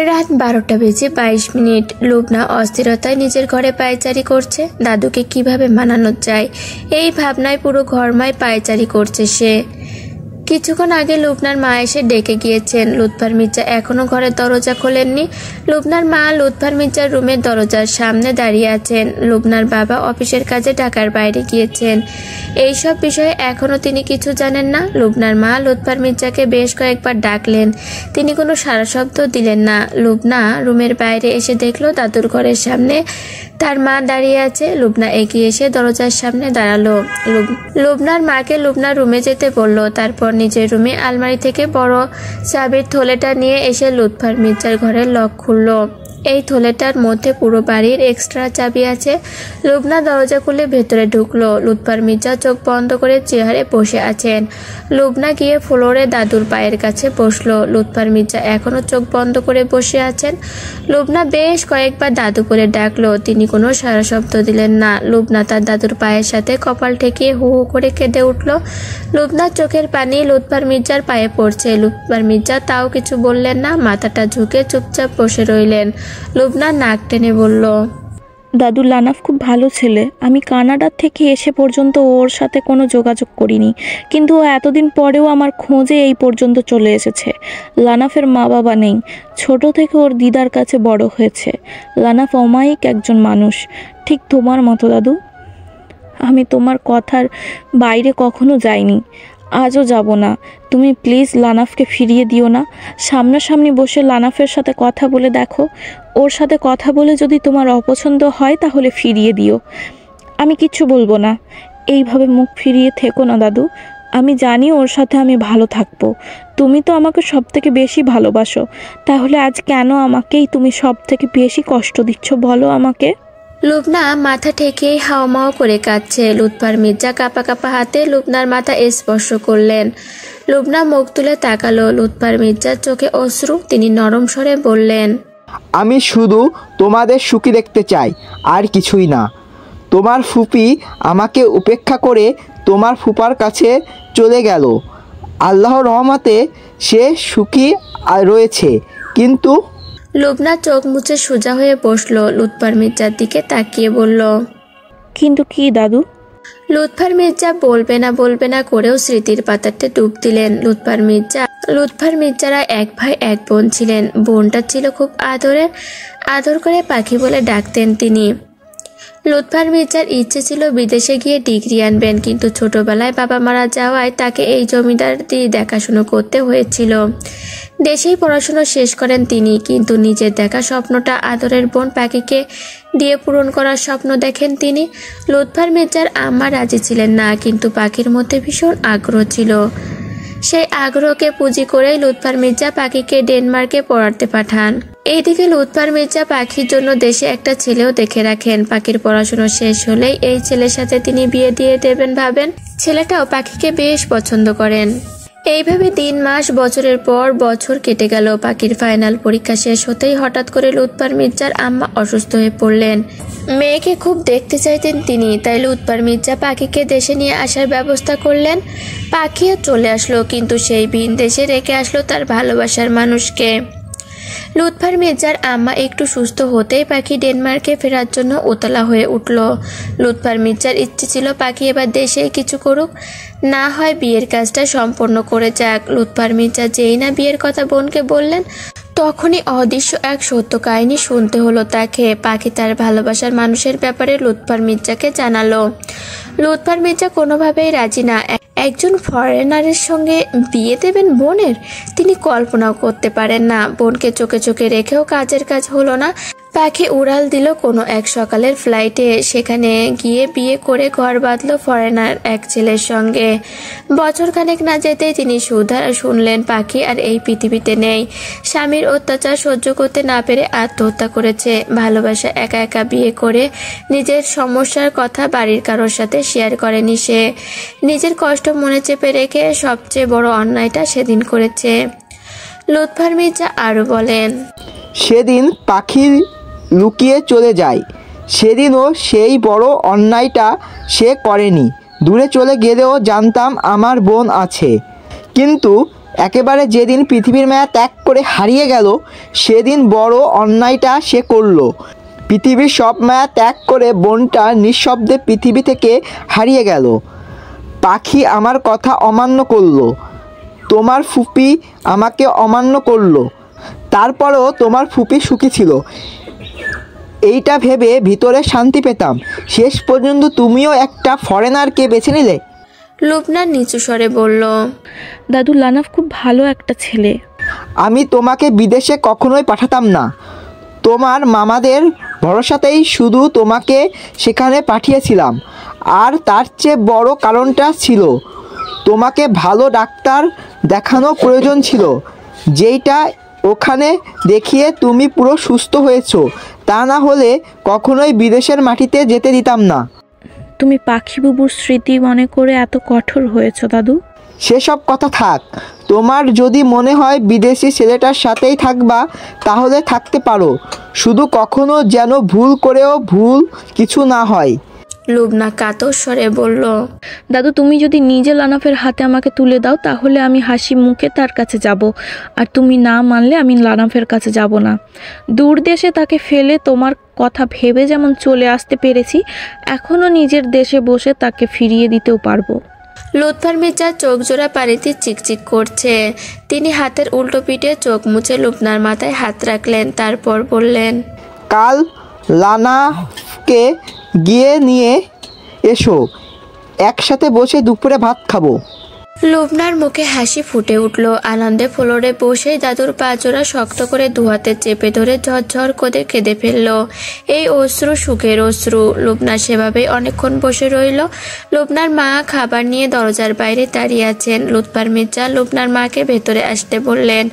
রাত 12:22। লুবনা অস্থিরতায় নিজের ঘরে পায়চারি করছে। দাদুকে কিভাবে মানানো যায় এই ভাবনায় পুরো ঘরময় পায়চারি করছে সে। কিছুক্ষণ আগে লুবনার মা এসে ডেকে গিয়েছেন। লুৎফার মির্জা এখনো ঘরের দরজা খোলেননি। লুবনার মা লুৎফার মির্জার রুমের দরজার সামনে দাঁড়িয়ে আছেন। লুবনার বাবা অফিসের কাজে ঢাকার বাইরে গিয়েছেন। এইসব বিষয়ে এখনো তিনি কিছু জানেন না। লুবনার মা লুৎফার মির্জাকে বেশ কয়েকবার ডাকলেন, তিনি কোনো সাড়া শব্দ দিলেন না। লুবনা রুমের বাইরে এসে দেখলো দাদুর ঘরের সামনে তার মা দাঁড়িয়ে আছে। লুবনা এগিয়ে এসে দরজার সামনে দাঁড়ালো। লুবনার মাকে লুবনার রুমে যেতে বলল। তারপর নিজের রুমে আলমারি থেকে বড় চাবির থলেটা নিয়ে এসে লুৎফার মির্জার ঘরের লক খুলল। এই থলেটার মধ্যে পুরো বাড়ির এক্সট্রা চাবি আছে। লুবনা দরজা খুলে ভেতরে ঢুকলো। লুৎফার মির্জা চোখ বন্ধ করে চেয়ারে বসে আছেন। লুবনা গিয়ে ফ্লোরে দাদুর পায়ের কাছে বসলো। লুৎফার মির্জা এখনো চোখ বন্ধ করে বসে আছেন। লুবনা বেশ কয়েকবার দাদু করে ডাকলো, তিনি কোনো সাড়া শব্দ দিলেন না। লুবনা তার দাদুর পায়ের সাথে কপাল ঠেকিয়ে হু হু করে কেঁদে উঠল। লুবনার চোখের পানি লুৎফার মির্জার পায়ে পড়ছে। লুৎফার মির্জা তাও কিছু বললেন না, মাথাটা ঝুঁকে চুপচাপ বসে রইলেন। লুবনা নাক টেনে বলল, দাদু লানাফ খুব ভালো ছেলে। আমি কানাডা থেকে এসে পর্যন্ত ওর সাথে কোনো যোগাযোগ করিনি, কিন্তু ও এতদিন পরেও আমার খোঁজে এই পর্যন্ত চলে এসেছে। লানাফের মা বাবা নেই, ছোট থেকে ওর দিদার কাছে বড় হয়েছে। লানাফ অমায়িক একজন মানুষ, ঠিক তোমার মতো দাদু। আমি তোমার কথার বাইরে কখনো যাইনি, আজও যাব না। তুমি প্লিজ লানাফকে ফিরিয়ে দিও না। সামনাসামনি বসে লানাফের সাথে কথা বলে দেখো। ওর সাথে কথা বলে যদি তোমার অপছন্দ হয় তাহলে ফিরিয়ে দিও। আমি কিচ্ছু বলবো না। এইভাবে মুখ ফিরিয়ে থেকো না দাদু। আমি জানি ওর সাথে আমি ভালো থাকবো। তুমি তো আমাকে সব থেকে বেশি ভালোবাসো, তাহলে আজ কেন আমাকেই তুমি সব থেকে বেশি কষ্ট দিচ্ছ বলো আমাকে? লুবনা মাথা ঠেকে হাওমাও করে কাঁদছে। লুৎফার মির্জা কাঁপা কাঁপা হাতে লুবনার মাথা স্পর্শ করলেন। লুবনা মুখ তুলে তাকালো। লুৎফার মির্জার চোখে অশ্রু। তিনি নরম স্বরে বললেন, আমি শুধু তোমাদের সুখী দেখতে চাই, আর কিছুই না। তোমার ফুপি আমাকে উপেক্ষা করে তোমার ফুপার কাছে চলে গেল। আল্লাহর রহমতে সে সুখী রয়েছে, কিন্তু লুবনা চোখ মুছে সোজা হয়ে বসলো। লুৎফার মির্জার দিকে তাকিয়ে বলল, কিন্তু কি দাদু? লুৎফার মির্জা বলবে না করেও স্মৃতির পাতাতে ডুব দিলেন। লুৎফার মির্জারা এক ভাই এক বোন ছিলেন। বোনটা ছিল খুব আদর করে পাখি বলে ডাকতেন তিনি। লুৎফার মির্জার ইচ্ছে ছিল বিদেশে গিয়ে ডিগ্রি আনবেন, কিন্তু ছোটবেলায় বাবা মারা যাওয়ায় তাকে এই জমিদারটি দেখাশুনো করতে হয়েছিল। দেশেই পড়াশুনো শেষ করেন তিনি, কিন্তু নিজের দেখা স্বপ্নটা আদরের বোন পাখিকে দিয়ে পূরণ করার স্বপ্ন দেখেন তিনি। লুৎফার মির্জার আম্মা রাজি ছিলেন না, কিন্তু পাখির মধ্যে ভীষণ আগ্রহ ছিল। সেই আগ্রহকে পুঁজি করেই লুৎফার মির্জা পাখিকে ডেনমার্কে পড়াতে পাঠান। এইদিকে লুৎফার মির্জা পাখির জন্য দেশে একটা ছেলেও দেখে রাখেন। পাখির পড়াশোনা শেষ হলেই এই ছেলের সাথে তিনি বিয়ে দিয়ে দেবেন ভাবেন। ছেলেটাও পাখিকে বেশ পছন্দ করেন। এইভাবে 3 মাস বছরের পর বছর কেটে গেল। পাখির ফাইনাল পরীক্ষা শেষ হতেই হঠাৎ করে লুৎফার মির্জার আম্মা অসুস্থ হয়ে পড়লেন। মেয়েকে খুব দেখতে চাইতেন তিনি, তাই লুৎফার মির্জা পাখিকে দেশে নিয়ে আসার ব্যবস্থা করলেন। পাখিও চলে আসলো, কিন্তু সেই ভিন দেশে রেখে আসলো তার ভালোবাসার মানুষকে। লুৎফার মির্জার আম্মা একটু সুস্থ হতেই পাখি ডেনমার্কে ফেরার জন্য উতলা হয়ে উঠল। লুৎফার মির্জার ইচ্ছে ছিল পাখি এবার দেশে কিছু করুক, না হয় বিয়ের কাজটা সম্পন্ন করে যাক। লুৎফার মির্জা যেই না বিয়ের কথা বোনকে বললেন, তখনই অদৃশ্য এক সত্য কাহিনী শুনতে হলো তাকে। পাখি তার ভালোবাসার মানুষের ব্যাপারে লুৎফার মির্জাকে জানালো। লুৎফার মির্জা কোনোভাবেই রাজি না। একজন ফরেনারের সঙ্গে বিয়ে দেবেন বোনের? তিনি কল্পনাও করতে পারেন না। বোনকে চোখে চোখে রেখেও কাজের কাজ হলো না। পাখি উড়াল দিল কোনো এক সকালের ফ্লাইটে। সেখানে গিয়ে বিয়ে করে ঘর বাঁধল ফরেনার এক ছেলের সঙ্গে। বছরখানেক না যেতেই তিনি শুনলেন পাখি আর এই পৃথিবীতে নেই। স্বামীর অত্যাচার সহ্য করতে না পেরে আত্মহত্যা করেছে। ভালোবাসা একা একা বিয়ে করে নিজের সমস্যার কথা বাড়ির কারোর সাথে শেয়ার করেনি সে। নিজের কষ্ট মনে চেপে রেখে সবচেয়ে বড় অন্যায়টা সেদিন করেছে। লুৎফার মির্জা আরও বলেন, সেদিন পাখি লুকিয়ে চলে যায়। সেদিনও সেই বড় অন্যায়টা সে করেনি। দূরে চলে গেলেও জানতাম আমার বোন আছে, কিন্তু একেবারে যেদিন পৃথিবীর মায়া ত্যাগ করে হারিয়ে গেল সেদিন বড় অন্যায়টা সে করলো। পৃথিবীর সব মায়া ত্যাগ করে বোনটা নিঃশব্দে পৃথিবী থেকে হারিয়ে গেল। পাখি আমার কথা অমান্য করলো, তোমার ফুপি আমাকে অমান্য করলো, তারপরেও তোমার ফুপি সুখী ছিল এইটা ভেবে ভিতরে শান্তি পেতাম। শেষ পর্যন্ত তুমিও একটা ফরেনারকে বেছে নিলে। লুবনা নিচু স্বরে বলল, দাদু লানাফ খুব ভালো একটা ছেলে। আমি তোমাকে বিদেশে কখনোই পাঠাতাম না। তোমার মামাদের ভরসাতেই শুধু তোমাকে সেখানে পাঠিয়েছিলাম। আর তার চেয়ে বড় কারণটা ছিল তোমাকে ভালো ডাক্তার দেখানো প্রয়োজন ছিল, যেইটা ওখানে দেখিয়ে তুমি পুরো সুস্থ হয়েছো। তা না হলে কখনোই বিদেশের মাটিতে যেতে দিতাম না। তুমি পাখি বুবুর স্মৃতি মনে করে এত কঠোর হয়েছ দাদু? সেসব কথা থাক। তোমার যদি মনে হয় বিদেশি ছেলেটার সাথেই থাকবা তাহলে থাকতে পারো, শুধু কখনো যেন ভুল করেও ভুল কিছু না হয়। লুবনা কাতর স্বরে বলল, দাদু তুমি যদি নিজে লানাফের হাতে আমাকে তুলে দাও তাহলে আমি হাসি মুখে তার কাছে যাব, আর তুমি না মানলে আমি লানাফের কাছে যাব না। দূর দেশে তাকে ফেলে তোমার কথা ভেবে যেমন চলে আসতে পেরেছি, এখনও নিজের দেশে বসে তাকে ফিরিয়ে দিতেও পারবো। লুৎফার মির্জা চোখ জোড়া পানিতে চিকচিক করছে। তিনি হাতের উল্টো পিঠে চোখ মুছে লুবনার মাথায় হাত রাখলেন, তারপর বললেন, কাল লানাকে গিয়ে নিয়ে এসো, একসাথে বসে দুপুরে ভাত খাবো। লুবনার মুখে হাসি ফুটে উঠল। আনন্দে ফ্লোরে বসে দাদুর পা জোড়া শক্ত করে দুহাতে চেপে ধরে ঝরঝর করে কেঁদে ফেলল। এই অশ্রু সুখের অশ্রু। লুবনা সেভাবেই অনেকক্ষণ বসে রইল। লুবনার মা খাবার নিয়ে দরজার বাইরে দাঁড়িয়ে আছেন। লুৎফার মির্জা লুবনার মাকে ভেতরে আসতে বললেন।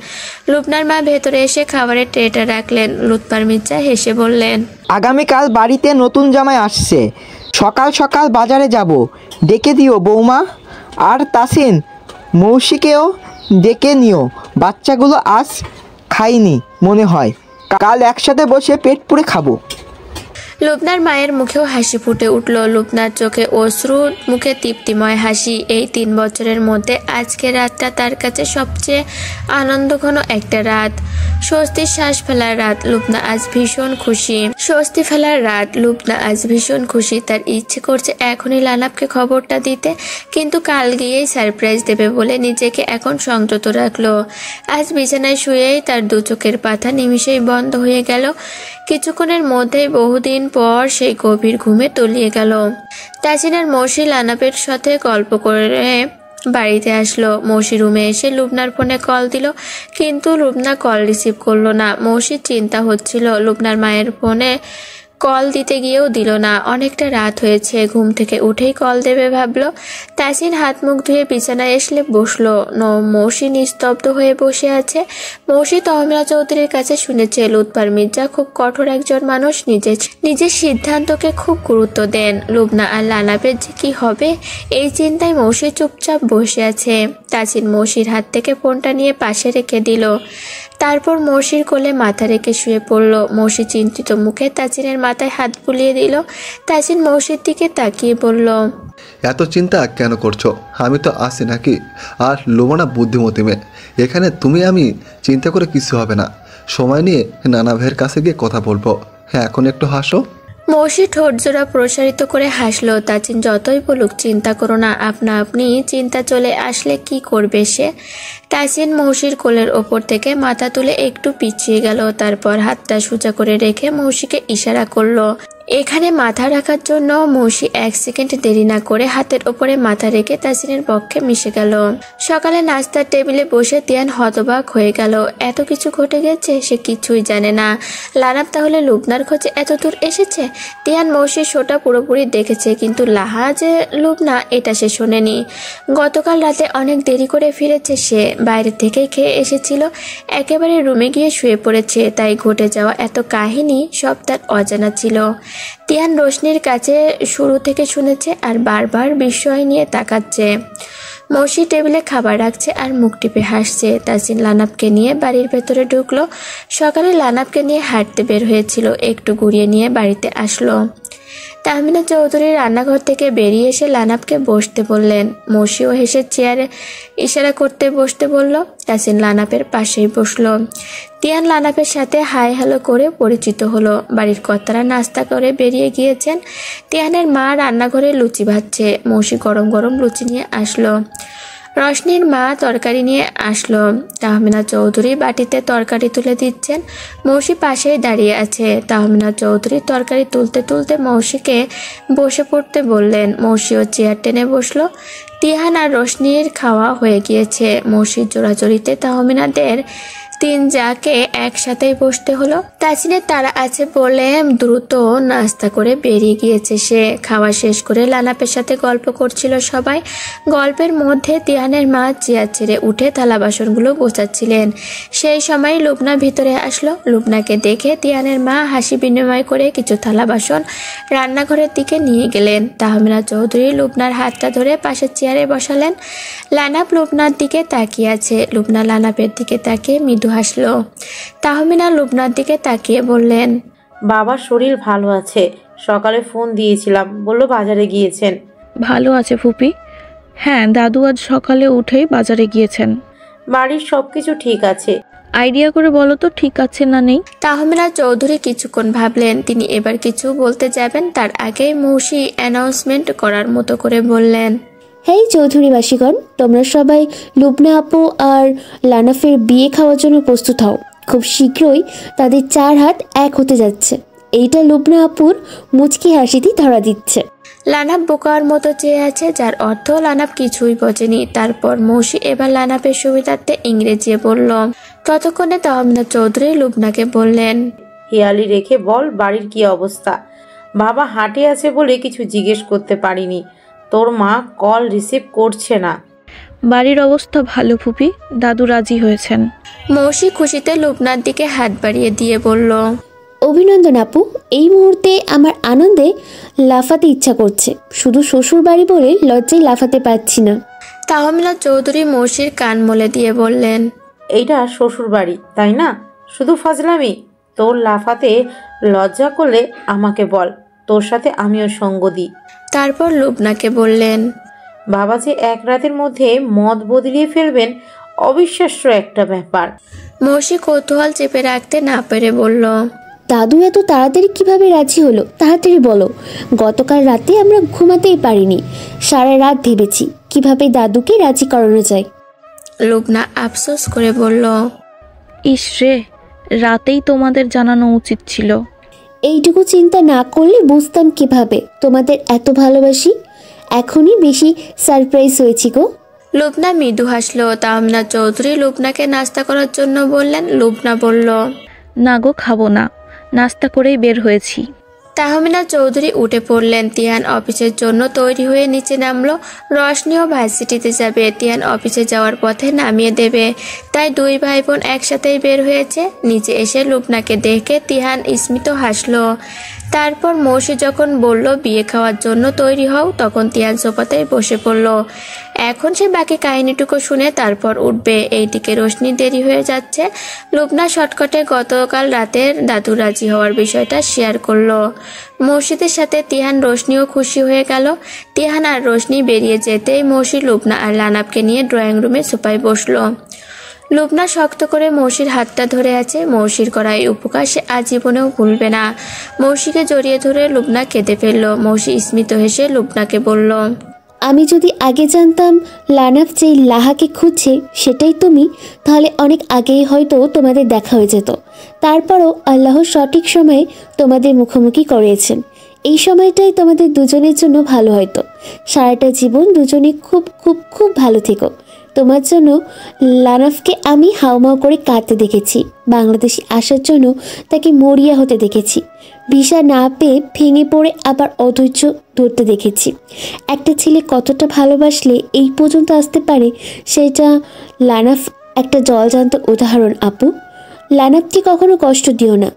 লুবনার মা ভেতরে এসে খাবারের ট্রেটা রাখলেন। লুৎফার মির্জা হেসে বললেন, আগামীকাল বাড়িতে নতুন জামাই আসছে, সকাল সকাল বাজারে যাব, ডেকে দিও বৌমা। আর তাসিন মৌসিকেও ডেকে নিও, বাচ্চাগুলো আজ খাইনি মনে হয়, কাল একসাথে বসে পেট পুড়ে খাবো। লুবনার মায়ের মুখেও হাসি ফুটে উঠল। লুবনার চোখে অশ্রু, মুখে তৃপ্তিময় হাসি। এই 3 বছরের মধ্যে আজকের রাতটা তার কাছে সবচেয়ে আনন্দঘন একটা রাত, স্বস্তির শ্বাস ফেলার রাত। লুবনা আজ ভীষণ খুশি। স্বস্তি ফেলার রাত। লুবনা আজ ভীষণ খুশি। তার ইচ্ছে করছে এখনই লানাফকে খবরটা দিতে, কিন্তু কাল গিয়েই সারপ্রাইজ দেবে বলে নিজেকে এখন সংযত রাখলো। আজ বিছানায় শুয়েই তার 2 চোখের পাতা নিমিষেই বন্ধ হয়ে গেল। কিছুক্ষণের মধ্যেই বহুদিন পর সেই গভীর ঘুমে তলিয়ে গেল। তাসিনের মৌসি লানাফের সাথে গল্প করে বাড়িতে আসলো। মৌসি রুমে এসে লুবনার ফোনে কল দিল, কিন্তু লুবনা কল রিসিভ করলো না। মৌসির চিন্তা হচ্ছিল, লুবনার মায়ের ফোনে কল দিতে গিয়েও দিল না। অনেকটা রাত হয়েছে, ঘুম থেকে উঠেই কল দেবে ভাবলো। তাসিন হাত মুখ ধুয়ে বিছানায় এসে বসলো। মৌসি নিস্তব্ধ হয়ে বসে আছে। মৌসি তহমিলা চৌধুরীর কাছে শুনেছে লুৎফার মির্জা খুব কঠোর একজন মানুষ, নিজের সিদ্ধান্তকে খুব গুরুত্ব দেন। লুবনা আর লানাফের যে কি হবে এই চিন্তায় মৌসি চুপচাপ বসে আছে। তাসিন মৌসির হাত থেকে ফোনটা নিয়ে পাশে রেখে দিল, তারপর মৌসির কোলে মাথা রেখে শুয়ে পড়ল। মৌসি চিন্তিত মুখে তাসিনের মাথায় হাত বুলিয়ে দিল। তাসিন মৌসির দিকে তাকিয়ে বলল, এত চিন্তা কেন করছো? আমি তো আছি নাকি? আর লোবনা বুদ্ধিমতী মেয়ে, এখানে তুমি আমি চিন্তা করে কিছু হবে না। সময় নিয়ে নানা ভাইয়ের কাছে গিয়ে কথা বলবো। হ্যাঁ, এখন একটু হাসো। মৌসি ঠোঁট জোড়া প্রসারিত করে হাসলো। তাসিন যতই বলুক চিন্তা করো না, আপনা আপনি চিন্তা চলে আসলে কি করবে সে? তাসিন মৌসির কোলের ওপর থেকে মাথা তুলে একটু পিছিয়ে গেল, তারপর হাতটা সোজা করে রেখে মৌসিকে ইশারা করলো এখানে মাথা রাখার জন্য। মৌসি 1 সেকেন্ড দেরি না করে হাতের ওপরে মাথা রেখে তাসিনের পক্ষে মিশে গেল। সকালে নাস্তার টেবিলে বসে তিয়ান হতবাক হয়ে গেল। এত কিছু ঘটে গেছে, সে কিছুই জানে না। লানাফ তাহলে লুবনার খোঁজে এত দূর এসেছে। তিয়ান মৌসির শোটা পুরোপুরি দেখেছে, কিন্তু লাহা যে লুবনা এটা সে শোনেনি। গতকাল রাতে অনেক দেরি করে ফিরেছে সে, বাইরে থেকেই খেয়ে এসেছিল, একেবারে রুমে গিয়ে শুয়ে পড়েছে। তাই ঘটে যাওয়া এত কাহিনী সব তার অজানা ছিল। তিয়ান রোশনির কাছে শুরু থেকে শুনেছে আর বারবার বিস্ময় নিয়ে তাকাচ্ছে। মৌসি টেবিলে খাবার রাখছে আর মুখ টিপে হাসছে। তাসিন লানাফকে নিয়ে বাড়ির ভেতরে ঢুকলো। সকালে লানাফকে নিয়ে হাঁটতে বের হয়েছিল, একটু ঘুরিয়ে নিয়ে বাড়িতে আসলো। তাহমিনা চৌধুরী রান্নাঘর থেকে বেরিয়ে এসে লানাফকে বসতে বললেন। মৌসিও হেসে চেয়ারে ইশারা করতে বসতে বলল। তাসিন লানাফের পাশেই বসলো। তিয়ান লানাফের সাথে হাই হ্যালো করে পরিচিত হলো। বাড়ির কর্তারা নাস্তা করে বেরিয়ে গিয়েছেন। তিয়ানের মা রান্নাঘরে লুচি ভাজছে। মৌসি গরম গরম লুচি নিয়ে আসলো। রশনির মা তরকারি নিয়ে আসলো। তাহমিনা চৌধুরী বাটিতে তরকারি তুলে দিচ্ছেন। মৌসি পাশেই দাঁড়িয়ে আছে। তাহমিনা চৌধুরী তরকারি তুলতে তুলতে মৌসিকে বসে পড়তে বললেন। মৌসিও চেয়ার টেনে বসলো। তিহান আর রশনির খাওয়া হয়ে গিয়েছে। মৌসির জোড়াজড়িতে তাহমিনাদের তিন যাকে একসাথেই বসতে হলো। তাসিনের তারা আছে বলে দ্রুত নাস্তা করে বেরিয়ে গিয়েছে সে। খাওয়া শেষ করে লানাপের সাথে গল্প করছিল সবাই। গল্পের মধ্যে তিহানের মা চেয়ার ছেড়ে উঠে থালা বাসনগুলো গোছাচ্ছিলেন। সেই সময় লুবনা ভিতরে আসলো। লুবনাকে দেখে তিহানের মা হাসি বিনিময় করে কিছু থালা বাসন রান্নাঘরের দিকে নিয়ে গেলেন। তাহমিনা চৌধুরী লুবনার হাতটা ধরে পাশের চেয়ারে বসালেন। লানাপ লুবনার দিকে তাকিয়ে আছে। লুবনা লানাপের দিকে তাকিয়ে মৃদু হাসলো। তাহমিনা লুবনার দিকে তাকিয়ে বললেন, বাবার শরীর ভালো আছে, সকালে ফোন দিয়েছিলাম, বললো বাজারে গিয়েছেন। ভালো আছে ফুপি। হ্যাঁ, দাদু আজ সকালে উঠেই বাজারে গিয়েছেন। বাড়ির সবকিছু ঠিক আছে? আইডিয়া করে বলো তো ঠিক আছে না নেই। তাহমিনা চৌধুরী কিছুক্ষণ ভাবলেন। তিনি এবার কিছু বলতে যাবেন তার আগেই মৌসি অ্যানাউন্সমেন্ট করার মতো করে বললেন, হেই চৌধুরীবাসীগণ, তোমরা সবাই লুবনা আপু আর লানাফের বিয়ে খাওয়ার জন্য প্রস্তুত হও। খুব শীঘ্রই তাদের 4 হাত এক হতে যাচ্ছে। এইটা লুবনা আপুর মুচকি হাসিতেই ধরা দিচ্ছে। লানাপ বোকার মতো চেয়ে আছে, যার অর্থ লানাপ কিছুই বোঝেনি। তারপর মৌসি এবার লানাপের সুবিধার্থে ইংরেজি বলল। ততক্ষণে তাহমিনা চৌধুরী লুবনাকে বললেন, হেয়ালি রেখে বল বাড়ির কি অবস্থা। বাবা হাটে আছে বলে কিছু জিজ্ঞেস করতে পারিনি। তোর মা কল রিসিভ করছে না। বাড়ির অবস্থা ভালো ফুপি, দাদু রাজি হয়েছেন। মৌসি খুশিতে লুবনার দিকে হাত বাড়িয়ে দিয়ে বলল, অভিনন্দন আপু, এই মুহূর্তে আমার আনন্দে লাফাতে ইচ্ছা করছে। শুধু শ্বশুর বাড়ি বলে লজ্জায় লাফাতে পারছি না। তাহমিনা চৌধুরী মৌসির কান মলে দিয়ে বললেন, এইটা শ্বশুর বাড়ি তাই না? শুধু ফাজলামি। তোর লাফাতে লজ্জা করলে আমাকে বল, তোর সাথে আমিও সঙ্গ দিই। তারপর লুবনাকে বললেন, বাবা যে এক রাতের মধ্যে মত বদলিয়ে ফেলবেন, অবিশ্বাস্য একটা ব্যাপার। মৌসি কৌতূহল চেপে রাখতে না পেরে বলল, দাদু এত তাড়াতাড়ি কিভাবে রাজি হলো? তাড়াতাড়ি বলো। গতকাল রাতে আমরা ঘুমাতেই পারিনি, সারা রাত ভেবেছি কিভাবে দাদুকে রাজি করানো যায়। লুবনা আফসোস করে বলল, ইস রে, রাতেই তোমাদের জানানো উচিত ছিল। এইটুকু চিন্তা না করলে বুঝতাম কিভাবে তোমাদের এত ভালোবাসি। এখনই বেশি সারপ্রাইজ হয়েছি গো। লুবনা মৃদু হাসলো। তাহমিনা চৌধুরী লুবনাকে নাস্তা করার জন্য বললেন। লুবনা বলল, না গো, খাবো না, নাস্তা করেই বের হয়েছি। তাহমিনা চৌধুরী উঠে পড়লেন। তিয়ান অফিসের জন্য তৈরি হয়ে নিচে নামলো। রশনিও ভার্সিটিতে যাবে। তিয়ান অফিসে যাওয়ার পথে নামিয়ে দেবে, তাই দুই ভাই বোন একসাথেই বের হয়েছে। নিচে এসে লুবনাকে দেখে তিহান স্মিত হাসলো। তারপর মৌসি যখন বলল বিয়ে খাওয়ার জন্য তৈরি হও, তখন তিয়ান সোফাতেই বসে পড়ল। এখন সে বাকি কাহিনীটুকু শুনে তারপর উঠবে। এইদিকে রোশনি দেরি হয়ে যাচ্ছে। লুবনা শর্টকাটে গতকাল রাতের দাদু রাজি হওয়ার বিষয়টা শেয়ার করলো মৌসিদের সাথে। তিহান রোশনিও খুশি হয়ে গেল। তিহান আর রোশনি বেরিয়ে যেতেই মৌসি লুবনা আর লানাপকে নিয়ে ড্রয়িং রুমে সোফায় বসলো। লুবনা শক্ত করে মৌসির হাতটা ধরে আছে। মৌসির করা এই উপকার সে আজীবনেও ভুলবে না। মৌসিকে জড়িয়ে ধরে লুবনা কেঁদে ফেলল। মৌসি স্মিত হেসে লুবনাকে বলল, আমি যদি আগে জানতাম লানাফ যেই লাহাকে খুঁজছে সেটাই তুমি, তাহলে অনেক আগেই হয়তো তোমাদের দেখা হয়ে যেত। তারপরও আল্লাহ সঠিক সময়ে তোমাদের মুখোমুখি করিয়েছেন। এই সময়টাই তোমাদের দুজনের জন্য ভালো হয়তো। সারাটা জীবন দুজনে খুব খুব খুব ভালো থেকো। তোমার জন্য লানাফকে আমি হাউমাউ করে কাঁদতে দেখেছি। বাংলাদেশে আসার জন্য তাকে মরিয়া হতে দেখেছি। ভিসা না পেয়ে ভেঙে পড়ে আবার অধৈর্য ধরতে দেখেছি। একটা ছেলে কতটা ভালোবাসলে এই পর্যন্ত আসতে পারে, সেটা লানাফ একটা জলজান্ত উদাহরণ। আপু, লানাফকে কখনো কষ্ট দিও না।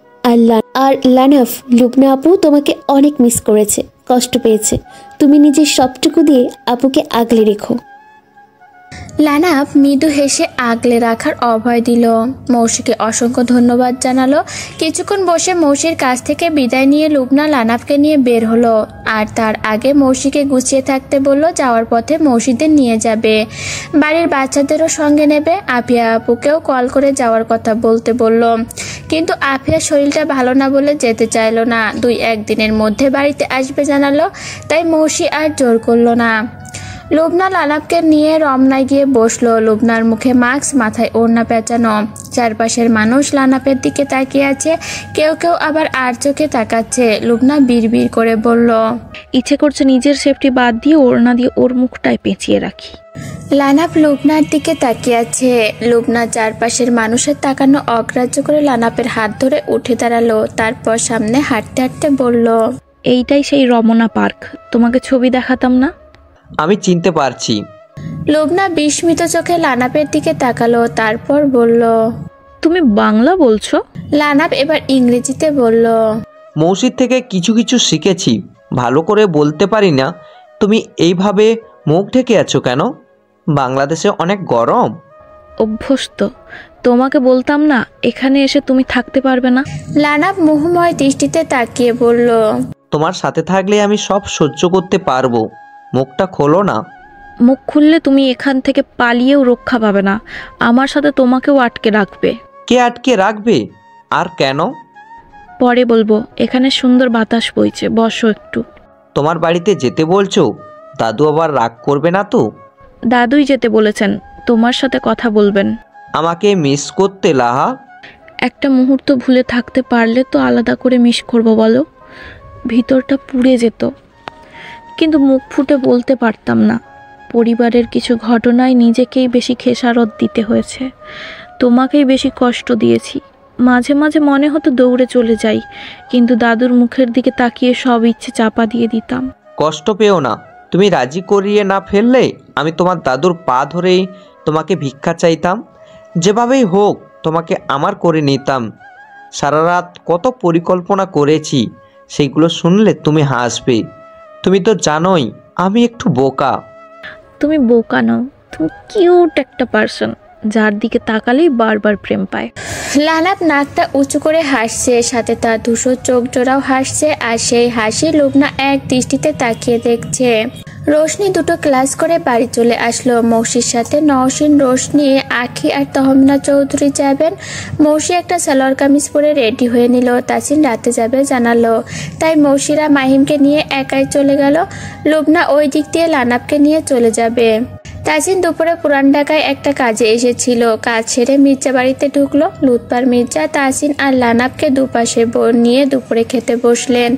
আর লানাফ, লুবনা আপু তোমাকে অনেক মিস করেছে, কষ্ট পেয়েছে। তুমি নিজের সবটুকু দিয়ে আপুকে আগলে রেখো। লানাফ মৃদু হেসে আগলে রাখার অভয় দিল। মৌসিকে অসংখ্য ধন্যবাদ জানালো। কিছুক্ষণ বসে মৌসির কাছ থেকে বিদায় নিয়ে লুবনা লানাফকে নিয়ে বের হলো। আর তার আগে মৌসিকে গুছিয়ে থাকতে বলল, যাওয়ার পথে মৌসিদের নিয়ে যাবে, বাড়ির বাচ্চাদেরও সঙ্গে নেবে। আফিয়া আপুকেও কল করে যাওয়ার কথা বলতে বলল, কিন্তু আফিয়ার শরীরটা ভালো না বলে যেতে চাইলো না। 2-1 দিনের মধ্যে বাড়িতে আসবে জানালো, তাই মৌসি আর জোর করলো না। লুবনা লানাফকে নিয়ে রমনায় গিয়ে বসলো। লুবনার মুখে মাস্ক, মাথায় ওড়না পেঁচানো। চারপাশের মানুষ লানাফের দিকে তাকিয়ে আছে, কেউ কেউ আবার আর চোখে তাকাচ্ছে। লুবনা বিড়বিড় করে বলল, ইচ্ছে করছে নিজের সেফটি বাদ দিয়ে ওড়না দিয়ে ওর মুখটায় পেঁচিয়ে রাখি। লানাফ লুবনার দিকে তাকিয়ে আছে। লুবনা চারপাশের মানুষের তাকানো অগ্রাহ্য করে লানাফের হাত ধরে উঠে দাঁড়ালো। তারপর সামনে হাঁটতে হাঁটতে বলল, এইটাই সেই রমনা পার্ক, তোমাকে ছবি দেখাতাম না? আমি চিনতে পারছি। লুবনা বিস্মিত চোখে লানাফের দিকে তাকালো, তারপর বলল, তুমি বাংলা বলছো? লানাফ এবার ইংরেজিতে বলল, মৌসির থেকে কিছু কিছু শিখেছি, ভালো করে বলতে পারি না। তুমি এইভাবে মুখ ঢেকে আছো কেন? বাংলাদেশে অনেক গরম। অভ্যস্ত। তোমাকে বলতাম না এখানে এসে তুমি থাকতে পারবে না? লানাফ মোহময় দৃষ্টিতে তাকিয়ে বলল, তোমার সাথে থাকলে আমি সব সহ্য করতে পারবো, মুখটা খোলো না। মুখ খুললে তুমি এখান থেকে পালিয়েও রক্ষা পাবে না, আমার সাথে তোমাকেও আটকে রাখবে। কে আটকে রাখবে আর কেন? পরে বলবো, এখানে সুন্দর বাতাস বইছে, বসো একটু। তোমার বাড়িতে যেতে বলছো? দাদু আবার রাগ করবে না তো? দাদুই যেতে বলেছেন, তোমার সাথে কথা বলবেন। আমাকে মিস করতে লাহা? একটা মুহূর্ত ভুলে থাকতে পারলে তো আলাদা করে মিস করবো বলো? ভিতরটা পুড়ে যেত, কিন্তু মুখ ফুটে বলতে পারতাম না। পরিবারের কিছু ঘটনায় নিজেকেই বেশি খেসারত দিতে হয়েছে, তোমাকেই বেশি কষ্ট দিয়েছি। মাঝে মাঝে মনে হতো দৌড়ে চলে যাই, কিন্তু দাদুর মুখের দিকে তাকিয়ে সব ইচ্ছে চাপা দিয়ে দিতাম। কষ্ট পেও না, তুমি রাজি করিয়ে না ফেললে আমি তোমার দাদুর পা ধরেই তোমাকে ভিক্ষা চাইতাম। যেভাবেই হোক তোমাকে আমার করে নিতাম। সারা রাত কত পরিকল্পনা করেছি, সেগুলো শুনলে তুমি হাসবে। তুমি তো জানোই আমি একটু বোকা। তুমি বোকা নও, তুমি কিউট একটা পার্সন, যার দিকে তাকালেই বারবার প্রেম পায়। লানাফ নাকটা উঁচু করে হাসছে, সাথে তার ধূসর চোখ জোড়াও হাসছে। আর সেই হাসি লুবনা এক দৃষ্টিতে তাকিয়ে দেখছে। রোশনি দুটো ক্লাস করে বাড়ি চলে আসলো। মৌসির সাথে নওশিন, রোশনি, আখি আর তহমিনা চৌধুরী যাবেন। মৌসি একটা সালোয়ার কামিজ পরে রেডি হয়ে নিল। তাসিন রাতে যাবে জানালো, তাই মৌসিরা মাহিমকে নিয়ে একাই চলে গেল। লুবনা ওই দিক দিয়ে লানাফকে নিয়ে চলে যাবে। তাসিন দুপুরে পুরান ঢাকায় একটা কাজে এসেছিল। কাজ সেরে মির্জা বাড়িতে ঢুকলো। লুৎপার মির্জা, তাসিন আর লানাফকে দুপাশে নিয়ে দুপুরে খেতে বসলেন।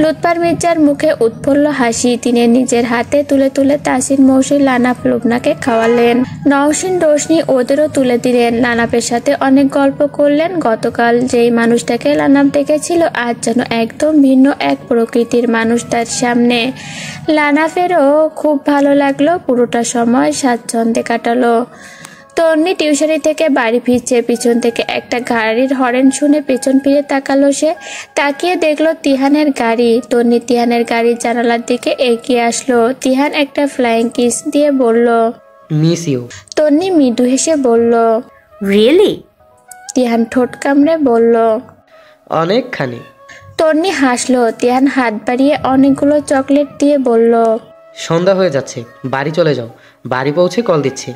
লুৎপার মির্জার মুখে উৎফুল্ল হাসি। তিনি নিজের হাতে তুলে তুলে তাসিন, মৌসি, লানাফ, লুবনাকে খাওয়ালেন। নওশিন, রোশনি ওদেরও তুলে দিলেন। লানাফের সাথে অনেক গল্প করলেন। গতকাল যেই মানুষটাকে লানাফ দেখেছিল আজ যেন একদম ভিন্ন এক প্রকৃতির মানুষ তার সামনে। লানাফেরও খুব ভালো লাগলো। পুরোটা সময় স্বাচ্ছন্দ্যে কাটালো। তন্নি টিউশনি থেকে বাড়ি ফিরছে। পিছন থেকে একটা গাড়ির হরেন শুনে পেছন ফিরে তাকালো সে। তাকিয়ে দেখলো তিহানের গাড়ি। তন্নি তিহানের গাড়ির জানালার দিকে এগিয়ে আসলো। তিহান একটা ফ্লাইং কিস দিয়ে বলল, মিস ইউ। তন্নি মৃদু হেসে বলল, রিয়েলি? তিহান ঠোঁট কামড়ে বলল, অনেকখানি। তন্নি হাসলো। তিহান হাত বাড়িয়ে অনেকগুলো চকলেট দিয়ে বলল, সন্ধ্যা হয়ে যাচ্ছে, বাড়ি চলে যাও, বাড়ি পৌঁছে কল দিচ্ছি।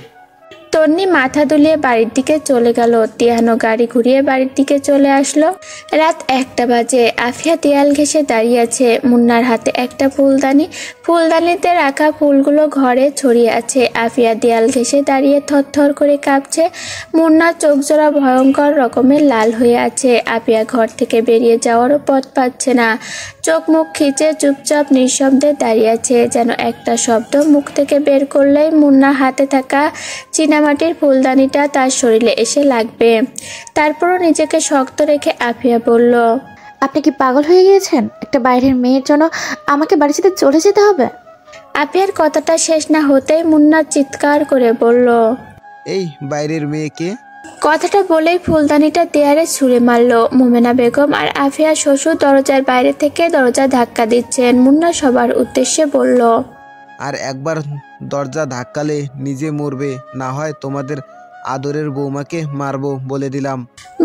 তন্নি মাথা দুলিয়ে বাড়ির দিকে চলে গেল। তিহানও গাড়ি ঘুরিয়ে বাড়ির দিকে চলে আসলো। রাত 1টা বাজে। আফিয়া দেয়াল ঘেঁষে দাঁড়িয়ে আছে। মুন্নার হাতে একটা ফুলদানি। ফুলদানিতে রাখা ফুলগুলো ঘরে ছড়িয়ে আছে। আফিয়া দেয়াল ঘেঁষে দাঁড়িয়ে থরথর করে কাঁপছে। মুন্নার চোখ জোড়া ভয়ঙ্কর রকমের লাল হয়ে আছে। আফিয়া ঘর থেকে বেরিয়ে যাওয়ারও পথ পাচ্ছে না। চোখ মুখ খিচে চুপচাপ নিঃশব্দে দাঁড়িয়ে আছে, যেন একটা শব্দ মুখ থেকে বের করলেই মুন্নার হাতে থাকা চীনামাটির ফুলদানিটা তার শরীরে এসে লাগবে। তারপরও নিজেকে শক্ত রেখে আফিয়া বলল, আপনি কি পাগল হয়ে গিয়েছেন? একটা বাইরের মেয়ের জন্য আমাকে বাড়ি যেতে চলে যেতে হবে? আফিয়ার কথাটা শেষ না হতেই মুন্না চিৎকার করে বলল, এই বাইরের মেয়েকে? কথাটা বলেই ফুলদানিটা দেয়ালে ছুঁড়ে মারল। মোমেনা বেগম আর আফিয়া শ্বশুর দরজার বাইরে থেকে দরজা ধাক্কা দিচ্ছেন। মুন্না সবার উদ্দেশ্যে বলল, আর একবার দরজা ধাক্কালে নিজে মরবে, না হয় তোমাদের আদরের বৌমাকে মারবো বলে দিলাম।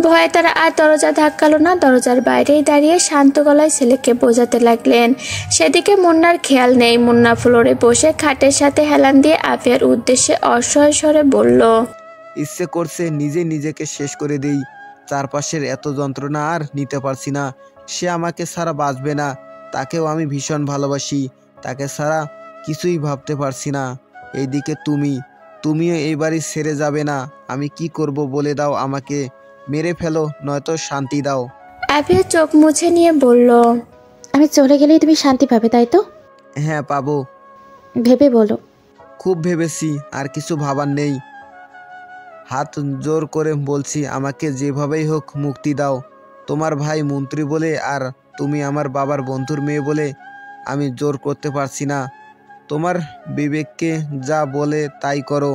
ভয়ে তারা আর দরজা ধাক্কালো না, দরজার বাইরেই দাঁড়িয়ে শান্ত গলায় ছেলেকে বোঝাতে লাগলেন। সেদিকে মুন্নার খেয়াল নেই। মুন্না ফ্লোরে বসে খাটের সাথে হেলান দিয়ে আফিয়ার উদ্দেশ্যে অসহায় স্বরে বলল, ইচ্ছে করছে নিজে নিজেকে শেষ করে দেই। চারপাশের এত যন্ত্রণা আর নিতে পারছি না। সে আমাকে ছাড়া বাঁচবে না, তাকেও আমি ভীষণ ভালোবাসি, তাকে ছাড়া কিছুই ভাবতে পারছি না। এইদিকে তুমিও এই বাড়ি ছেড়ে যাবে না। আমি কি করব বলে দাও আমাকে, মেরে ফেলো নয়তো শান্তি দাও। আফিয়া চোখ মুছে নিয়ে বলল, আমি চলে গেলেই তুমি শান্তি পাবে, তাই তো? হ্যাঁ পাবো। ভেবে বলো। খুব ভেবেছি, আর কিছু ভাবার নেই। হাত জোর করে বলছি, আমাকে যেভাবেই হোক মুক্তি দাও। তোমার ভাই মন্ত্রী বলে আর তুমি আমার বাবার বন্ধুর মেয়ে বলে আমি জোর করতে পারছি না। তোমার বিবেককে যা বলে তাই করো।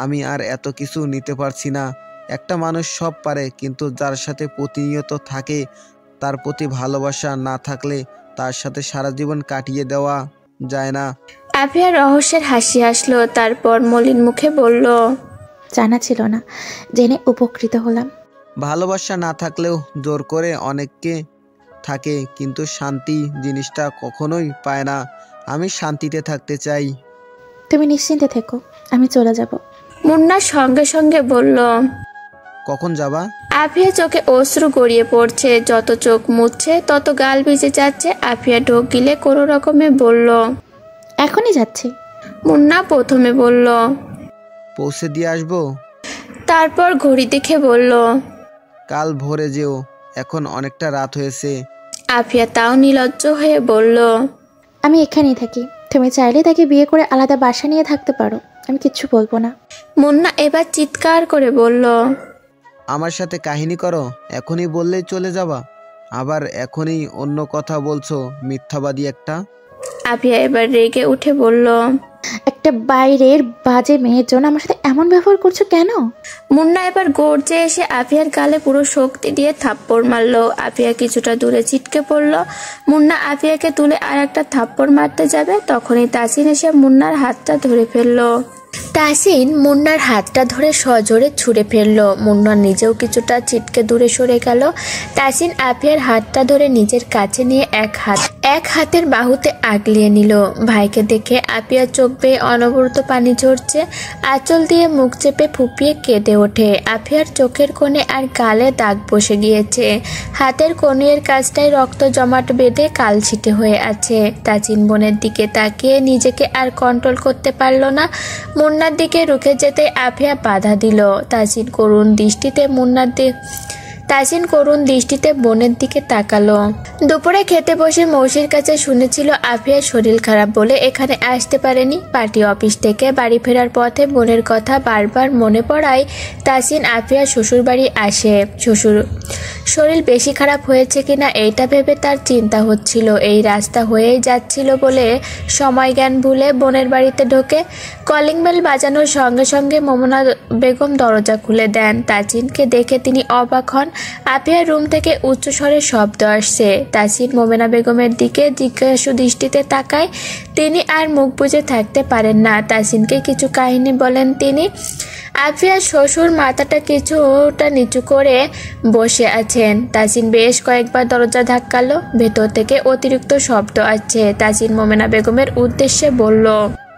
আমি আর এত কিছু নিতে পারছি না। একটা মানুষ সব পারে, কিন্তু যার সাথে প্রতিনিয়ত থাকে তার প্রতি ভালোবাসা না থাকলে তার সাথে সারা জীবন কাটিয়ে দেওয়া যায় না। আফিয়া রহস্যের হাসি আসলো, তারপর মলিন মুখে বলল, জানা ছিল না, জেনে উপকৃত হলাম। ভালোবাসা না থাকলেও জোর করে অনেককে থাকে, কিন্তু শান্তি জিনিসটা কখনোই পায় না। আমি শান্তিতে থাকতে চাই। তুমি নিশ্চিন্তে থেকো, আমি চলে যাব। মুন্না সঙ্গে সঙ্গে বলল, কখন যাবা? আফিয়া চোখে অশ্রু গড়িয়ে পড়ছে, যত চোখ মুছছে তত গাল ভিজে যাচ্ছে। আফিয়া ঢোক গিলে কোনো রকমে বলল, এখনই যাচ্ছি। মুন্না প্রথমে বলল, পৌঁছে দিয়ে আসবো। তারপর ঘড়ি দেখে বলল, কাল ভোরে যেও, এখন অনেকটা রাত হয়েছে। আফিয়া তাও নির্লজ্জ হয়ে বলল, আমি এখানেই থাকি, তুমি চাইলে তাকে বিয়ে করে আলাদা বাসা নিয়ে থাকতে পারো, আমি কিচ্ছু বলবো না। মুন্না এবার চিৎকার করে বলল, আমার সাথে কাহিনী করো, এখনই বললেই চলে যাবা, আবার এখনই অন্য কথা বলছো, মিথ্যাবাদী একটা। আফিয়া এবার রেগে উঠে বলল, একটা বাইরের বাজে মেয়ের জন্য আমার সাথে এমন ব্যবহার করছো কেন? মুন্না এবার গর্জে এসে আফিয়ার গালে পুরো শক্তি দিয়ে থাপ্পড় মারলো। আফিয়া কিছুটা দূরে ছিটকে পড়ল। মুন্না আফিয়াকে তুলে আর একটা থাপ্পড় মারতে যাবে, তখনই তাসিন এসে মুন্নার হাতটা ধরে ফেললো। তাসিন মুন্নার হাতটা ধরে সজোরে ছুঁড়ে ফেললো। মুন্না নিজেও কিছুটা ছিটকে দূরে সরে গেল। তাসিন আফিয়ার হাতটা ধরে নিজের কাছে নিয়ে এক হাতের বাহুতে আগলিয়ে নিল। ভাইকে দেখে আফিয়ার চোখ বেয়ে অনবরত পানি ঝরছে। আঁচল দিয়ে মুখ চেপে ফুপিয়ে কেঁদে ওঠে। আফিয়ার চোখের কোণে আর গালে দাগ বসে গিয়েছে। হাতের কনুইয়ের কাছটায় রক্ত জমাট বেঁধে কালছিটে হয়ে আছে। তাসিন বোনের দিকে তাকিয়ে নিজেকে আর কন্ট্রোল করতে পারল না। মুন্নার দিকে রুখে যেতে আফিয়া বাধা দিল। তাসিন করুণ দৃষ্টিতে বোনের দিকে তাকালো। দুপুরে খেতে বসে মৌসির কাছে শুনেছিল আফিয়ার শরীর খারাপ বলে এখানে আসতে পারেনি। পার্টি অফিস থেকে বাড়ি ফেরার পথে বোনের কথা বারবার মনে পড়ায় তাসিন আফিয়ার শ্বশুর বাড়ি আসে। শ্বশুর শরীর বেশি খারাপ হয়েছে কিনা এইটা ভেবে তার চিন্তা হচ্ছিল। এই রাস্তা হয়েই যাচ্ছিল বলে সময় জ্ঞান ভুলে বোনের বাড়িতে ঢোকে। কলিং বেল বাজানোর সঙ্গে সঙ্গে মোমনা বেগম দরজা খুলে দেন। তাসিনকে দেখে তিনি অবাক হন। আফিয়ার রুম থেকে উচ্চস্বরে শব্দ আসছে। তাসিন মোমেনা বেগমের দিকে জিজ্ঞাসু দৃষ্টিতে তাকায়। তিনি আর মুখ বুজে থাকতে পারেন না। তাসিনকে কিছু কাহিনী বলেন তিনি। আফিয়ার শ্বশুর মাথাটা কিছুটা নিচু করে বসে আছেন। তাসিন বেশ কয়েকবার দরজা ধাক্কালো। ভেতর থেকে অতিরিক্ত শব্দ আসছে। তাসিন মোমেনা বেগমের উদ্দেশ্যে বলল,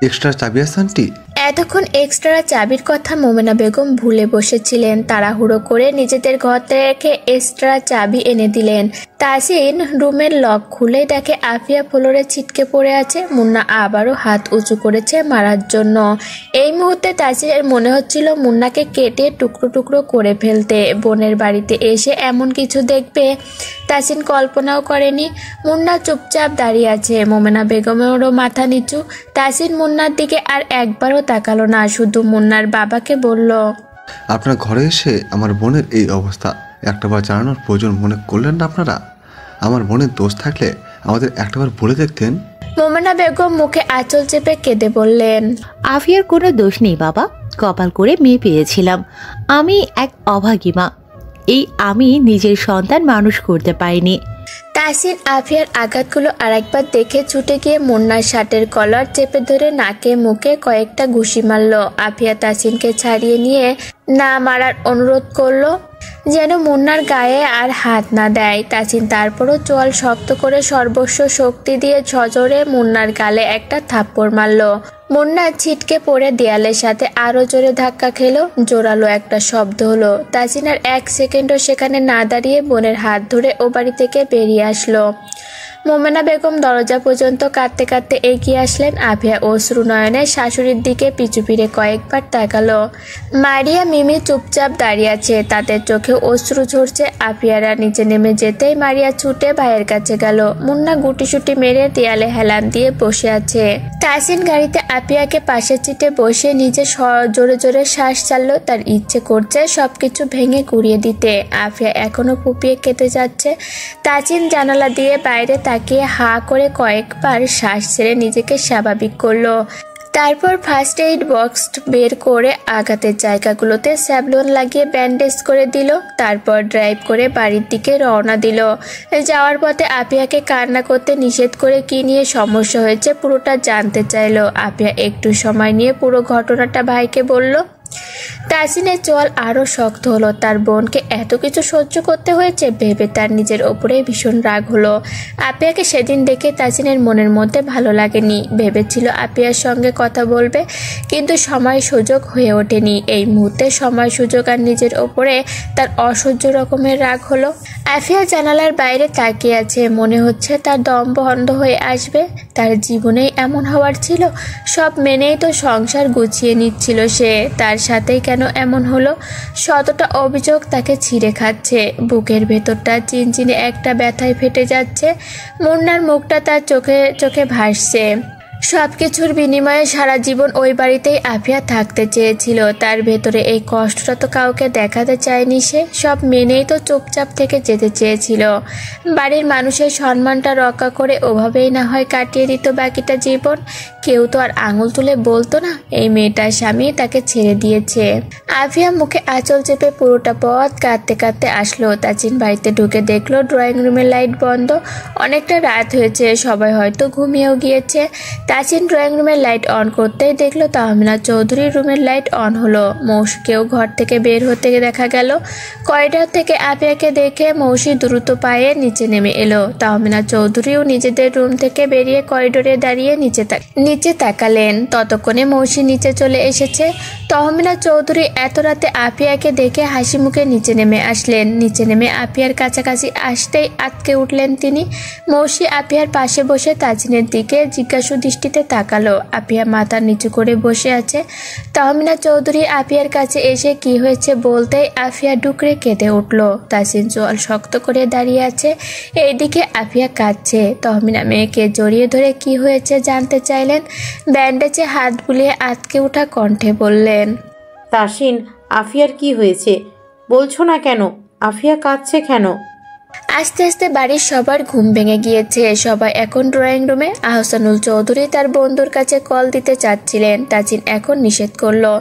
এক্সট্রা চাবি আছে আন্টি? এতক্ষণ এক্সট্রা চাবির কথা মোমেনা বেগম ভুলে বসেছিলেন। তাড়াহুড়ো করে নিজেদের ঘর থেকে এক্সট্রা চাবি এনে দিলেন। তাসিন রুমের লক খুলে দেখে আফিয়া ফ্লোরে ছিটকে পড়ে আছে। মুন্না আবারও হাত উঁচু করেছে মারার জন্য। এই মুহূর্তে তাসিনের মনে হচ্ছিল মুন্নাকে কেটে টুকরো টুকরো করে ফেলতে। বোনের বাড়িতে এসে এমন কিছু দেখবে তাসিন কল্পনাও করেনি। মুন্না চুপচাপ দাঁড়িয়ে আছে। মোমেনা বেগমেরও মাথা নিচু। তাসিন মুন্নার দিকে আর একবারও তাকালো না, শুধু মুন্নার বাবাকে বলল, আপনার ঘরে এসে আমার বোনের এই অবস্থা একটাবার জানানোর প্রয়োজন মনে করলেন না আপনারা? আমার বোনের দোষ থাকলে আমাদের একটাবার বলে দেখতেন। মোমেনা বেগম মুখে আঁচল চেপে কেঁদে বললেন, আফিয়ার কোনো দোষ নেই বাবা, কপাল করে মেয়ে পেয়েছিলাম। আমি এক অভাগী মা, এই আমি নিজের সন্তান মানুষ করতে পারিনি। তাসিন আফিয়ার আঘাতগুলো আরেকবার দেখে ছুটে গিয়ে মুন্নার শার্টের কলার চেপে ধরে নাকে মুখে কয়েকটা ঘুষি মারল। আফিয়া তাসিনকে ছাড়িয়ে নিয়ে না মারার অনুরোধ করলো, যেন মুন্নার গায়ে আর হাত না দেয়। তাসিন তারপরও চোয়াল শক্ত করে সর্বস্ব শক্তি দিয়ে সজোরে মুন্নার গালে একটা থাপ্পড় মারল। মুন্না ছিটকে পড়ে দেয়ালের সাথে আরো জোরে ধাক্কা খেলো। জোরালো একটা শব্দ হলো। তাসিন আর 1 সেকেন্ডও সেখানে না দাঁড়িয়ে বোনের হাত ধরে ও বাড়ি থেকে বেরিয়ে আসলো। মোমেনা বেগম দরজা পর্যন্ত কাঁদতে কাঁদতে এগিয়ে আসলেন। আফিয়া অশ্রু নয়নে শাশুড়ির দিকে পিছু ফিরে কয়েকবার তাকালো। মারিয়া মিমি চুপচাপ দাঁড়িয়ে আছে, তাদের চোখে অশ্রু ঝরছে। আফিয়ারা নিচে নেমে যেতেই মারিয়া ছুটে ভাইয়ের কাছে গেল। মুন্না গুটিসুটি মেরে দেয়ালে হেলান দিয়ে বসে আছে। তাসিন গাড়িতে আফিয়াকে পাশের সিটে বসে নিজে জোরে জোরে শ্বাস ছাড়লো। তার ইচ্ছে করছে সবকিছু ভেঙে গুড়িয়ে দিতে। আফিয়া এখনো ফুপিয়ে কেটে যাচ্ছে। তাসিন জানালা দিয়ে বাইরে তাকিয়ে হা করে কয়েকবার শ্বাস ছেড়ে নিজেকে স্বাভাবিক করলো। তারপর ফার্স্ট এইড বক্স বের করে আঘাতের জায়গাগুলোতে স্যাভলন লাগিয়ে ব্যান্ডেজ করে দিল। তারপর ড্রাইভ করে বাড়ির দিকে রওনা দিল। যাওয়ার পথে আফিয়াকে কান্না করতে নিষেধ করে কি নিয়ে সমস্যা হয়েছে পুরোটা জানতে চাইলো। আফিয়া একটু সময় নিয়ে পুরো ঘটনাটা ভাইকে বলল। তাসিনের চোয়াল আরো শক্ত হলো। তার বোনকে এত কিছু সহ্য করতে হয়েছে ভেবে তার নিজের ওপরে ভীষণ রাগ হলো। আপিয়াকে সেদিন দেখে তাসিনের মনের মধ্যে ভালো লাগেনি। ভেবেছিল আপিয়ার সঙ্গে কথা বলবে, কিন্তু সময় সুযোগ হয়ে ওঠেনি। এই মুহূর্তে সময় সুযোগ আর নিজের ওপরে তার অসহ্য রকমের রাগ হলো। আফিয়া জানালার বাইরে তাকিয়ে আছে। মনে হচ্ছে তার দম বন্ধ হয়ে আসবে। তার জীবনেই এমন হওয়ার ছিল। সব মেনেই তো সংসার গুছিয়ে নিচ্ছিল সে, তার সাথেই কেন এমন হলো? শতটা অভিযোগ তাকে ছিঁড়ে খাচ্ছে। বুকের ভেতরটা চিনচিনে একটা ব্যথায় ফেটে যাচ্ছে। মুন্নার মুখটা তার চোখে চোখে ভাসছে। সবকিছুর বিনিময়ে সারা জীবন ওই বাড়িতেই আফিয়া থাকতে চেয়েছিল। তার ভেতরে এই কষ্টটা তো কাউকে দেখাতে চায়নি সে। সব মেনেই তো চুপচাপ থেকে যেতে চেয়েছিল। বাড়ির মানুষের সম্মানটা রক্ষা করে ওভাবেই না হয় কাটিয়ে দিত বাকিটা জীবন। কেউ তো আর আঙুল তুলে বলতো না এই মেয়েটার স্বামী তাকে ছেড়ে দিয়েছে। আফিয়া মুখে আঁচল চেপে পুরোটা পথ কাঁদতে কাঁদতে আসলো। তাসিন বাড়িতে ঢুকে দেখলো ড্রয়িং রুমের লাইট বন্ধ। অনেকটা রাত হয়েছে, সবাই হয়তো ঘুমিয়েও গিয়েছে। তাসিন ড্রয়িং রুমের লাইট অন করতেই দেখলো তাহমিনা চৌধুরীর রুমের লাইট অন হলো। মৌসিকেও ঘর থেকে বের হতে দেখা গেল। করিডর থেকে আফিয়াকে দেখে মৌসি দ্রুত পায়ে নিচে নেমে এলো। তাহমিনা চৌধুরীও নিজেদের রুম থেকে বেরিয়ে করিডোরে দাঁড়িয়ে নিচে তাকালেন। ততক্ষণে মৌসি নিচে চলে এসেছে। তহমিনা চৌধুরী এত রাতে আফিয়াকে দেখে হাসি মুখে নিচে নেমে আসলেন। নিচে নেমে আফিয়ার কাছাকাছি আসতেই আটকে উঠলেন তিনি। মৌসি আফিয়ার পাশে বসে তাসিনের দিকে জিজ্ঞাসু দৃষ্টিতে তাকালো। আফিয়া মাথা নিচু করে বসে আছে। তহমিনা চৌধুরী আফিয়ার কাছে এসে কি হয়েছে বলতেই আফিয়া ডুকরে কেঁদে উঠল। তাসিন চোয়াল শক্ত করে দাঁড়িয়ে আছে। এইদিকে আফিয়া কাঁদছে। তহমিনা মেয়েকে জড়িয়ে ধরে কি হয়েছে জানতে চাইলেন। ব্যান্ডেজে হাত বুলিয়ে আটকে ওঠা কণ্ঠে বললেন, তাসিন, আফিয়ার কি হয়েছে বলছো না কেন? আফিয়া কাঁদছে কেন? আস্তে আস্তে বাড়ির সবার ঘুম ভেঙে গিয়েছে। সবাই এখন ড্রয়িং রুমে। আহসানুল চৌধুরী তার বন্ধুর কাছে কল দিতে চাচ্ছিলেন। তাসিন এখন নিষেধ করলো।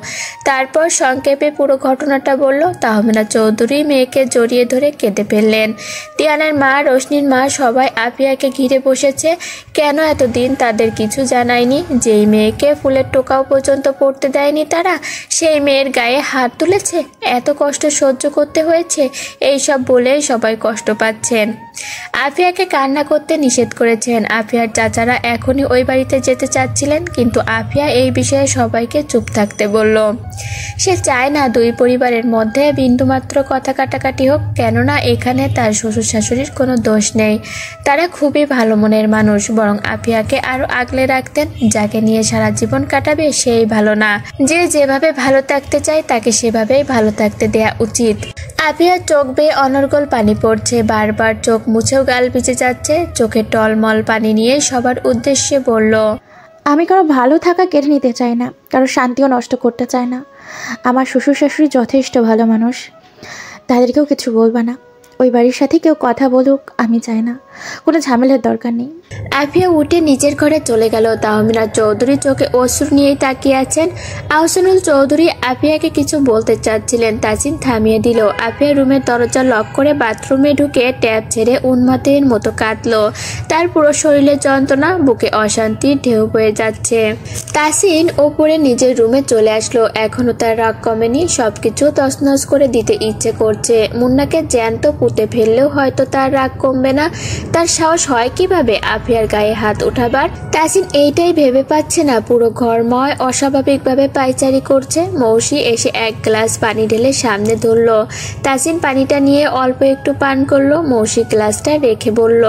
তারপর সংক্ষেপে পুরো ঘটনাটা বলল। তাহমিনা চৌধুরী মেয়েকে জড়িয়ে ধরে কেঁদে ফেললেন। তিয়ানের মা, রোশনির মা সবাই আফিয়াকে ঘিরে বসেছে। কেন এতদিন তাদের কিছু জানায়নি? যেই মেয়েকে ফুলের টোকাও পর্যন্ত পড়তে দেয়নি তারা, সেই মেয়ের গায়ে হাত তুলেছে। এত কষ্ট সহ্য করতে হয়েছে। এইসব বলেই সবাই কষ্ট পাচ্ছেন। আফিয়াকে কান্না করতে নিষেধ করেছেন। আফিয়ার চাচারা এখনই ওই বাড়িতে যেতে চাচ্ছিলেন, কিন্তু আফিয়া এই বিষয়ে সবাইকে চুপ থাকতে বলল। সে চায় না দুই পরিবারের মধ্যে বিন্দুমাত্র কথা কাটাকাটি হোক, কেননা এখানে তার শ্বশুর শাশুড়ির কোনো দোষ নেই। তারা খুবই ভালো মনের মানুষ। বরং আফিয়াকে আরো আগলে রাখতেন। যাকে নিয়ে সারা জীবন কাটাবে সেই ভালো না। যে যেভাবে ভালো থাকতে চায় তাকে সেভাবেই ভালো থাকতে দেয়া উচিত। আফিয়ার চোখ বেয়ে অনর্গল পানি পড়ছে। বারবার চোখ মুছেও গাল ভিজে যাচ্ছে। চোখে টলমল পানি নিয়ে সবার উদ্দেশ্যে বলল, আমি কারো ভালো থাকা কেড়ে নিতে চাই না, কারো শান্তিও নষ্ট করতে চাই না। আমার শ্বশুর শাশুড়ি যথেষ্ট ভালো মানুষ, তাদেরকেও কিছু বলবা না। ওই বাড়ির সাথে কেউ কথা বলুক আমি চাই না। কোনো ঝামেলার দরকার নেই। আফিয়া উঠে নিজের ঘরে চলে গেল। তাহমিনা চৌধুরী চোখে অশ্রু নিয়েই তাকিয়ে আছেন। আহসানুল চৌধুরী আফিয়াকে কিছু বলতে চাচ্ছিলেন, তাসিন থামিয়ে দিল। আফিয়া রুমের দরজা লক করে বাথরুমে ঢুকে ট্যাপ ছেড়ে উন্মাদের মতো কাঁদলো। তার পুরো শরীরে যন্ত্রণা, বুকে অশান্তির ঢেউ বয়ে যাচ্ছে। তাসিন ওপরে নিজের রুমে চলে আসলো। এখনো তার রাগ কমেনি, সবকিছু তছনছ করে দিতে ইচ্ছে করছে। মুন্নাকে জ্যান্ত পুঁতে ফেললেও হয়তো তার রাগ কমবে না। তার সাহস হয় কিভাবে আফিয়ার গায়ে হাত উঠাবার? তাসিন এইটাই ভেবে পাচ্ছে না। পুরো ঘরময় অস্বাভাবিকভাবে পায়চারি করছে। মৌসি এসে এক গ্লাস পানি ঢেলে সামনে ধরলো। তাসিন পানিটা নিয়ে অল্প একটু পান করলো। মৌসি গ্লাসটা রেখে বলল,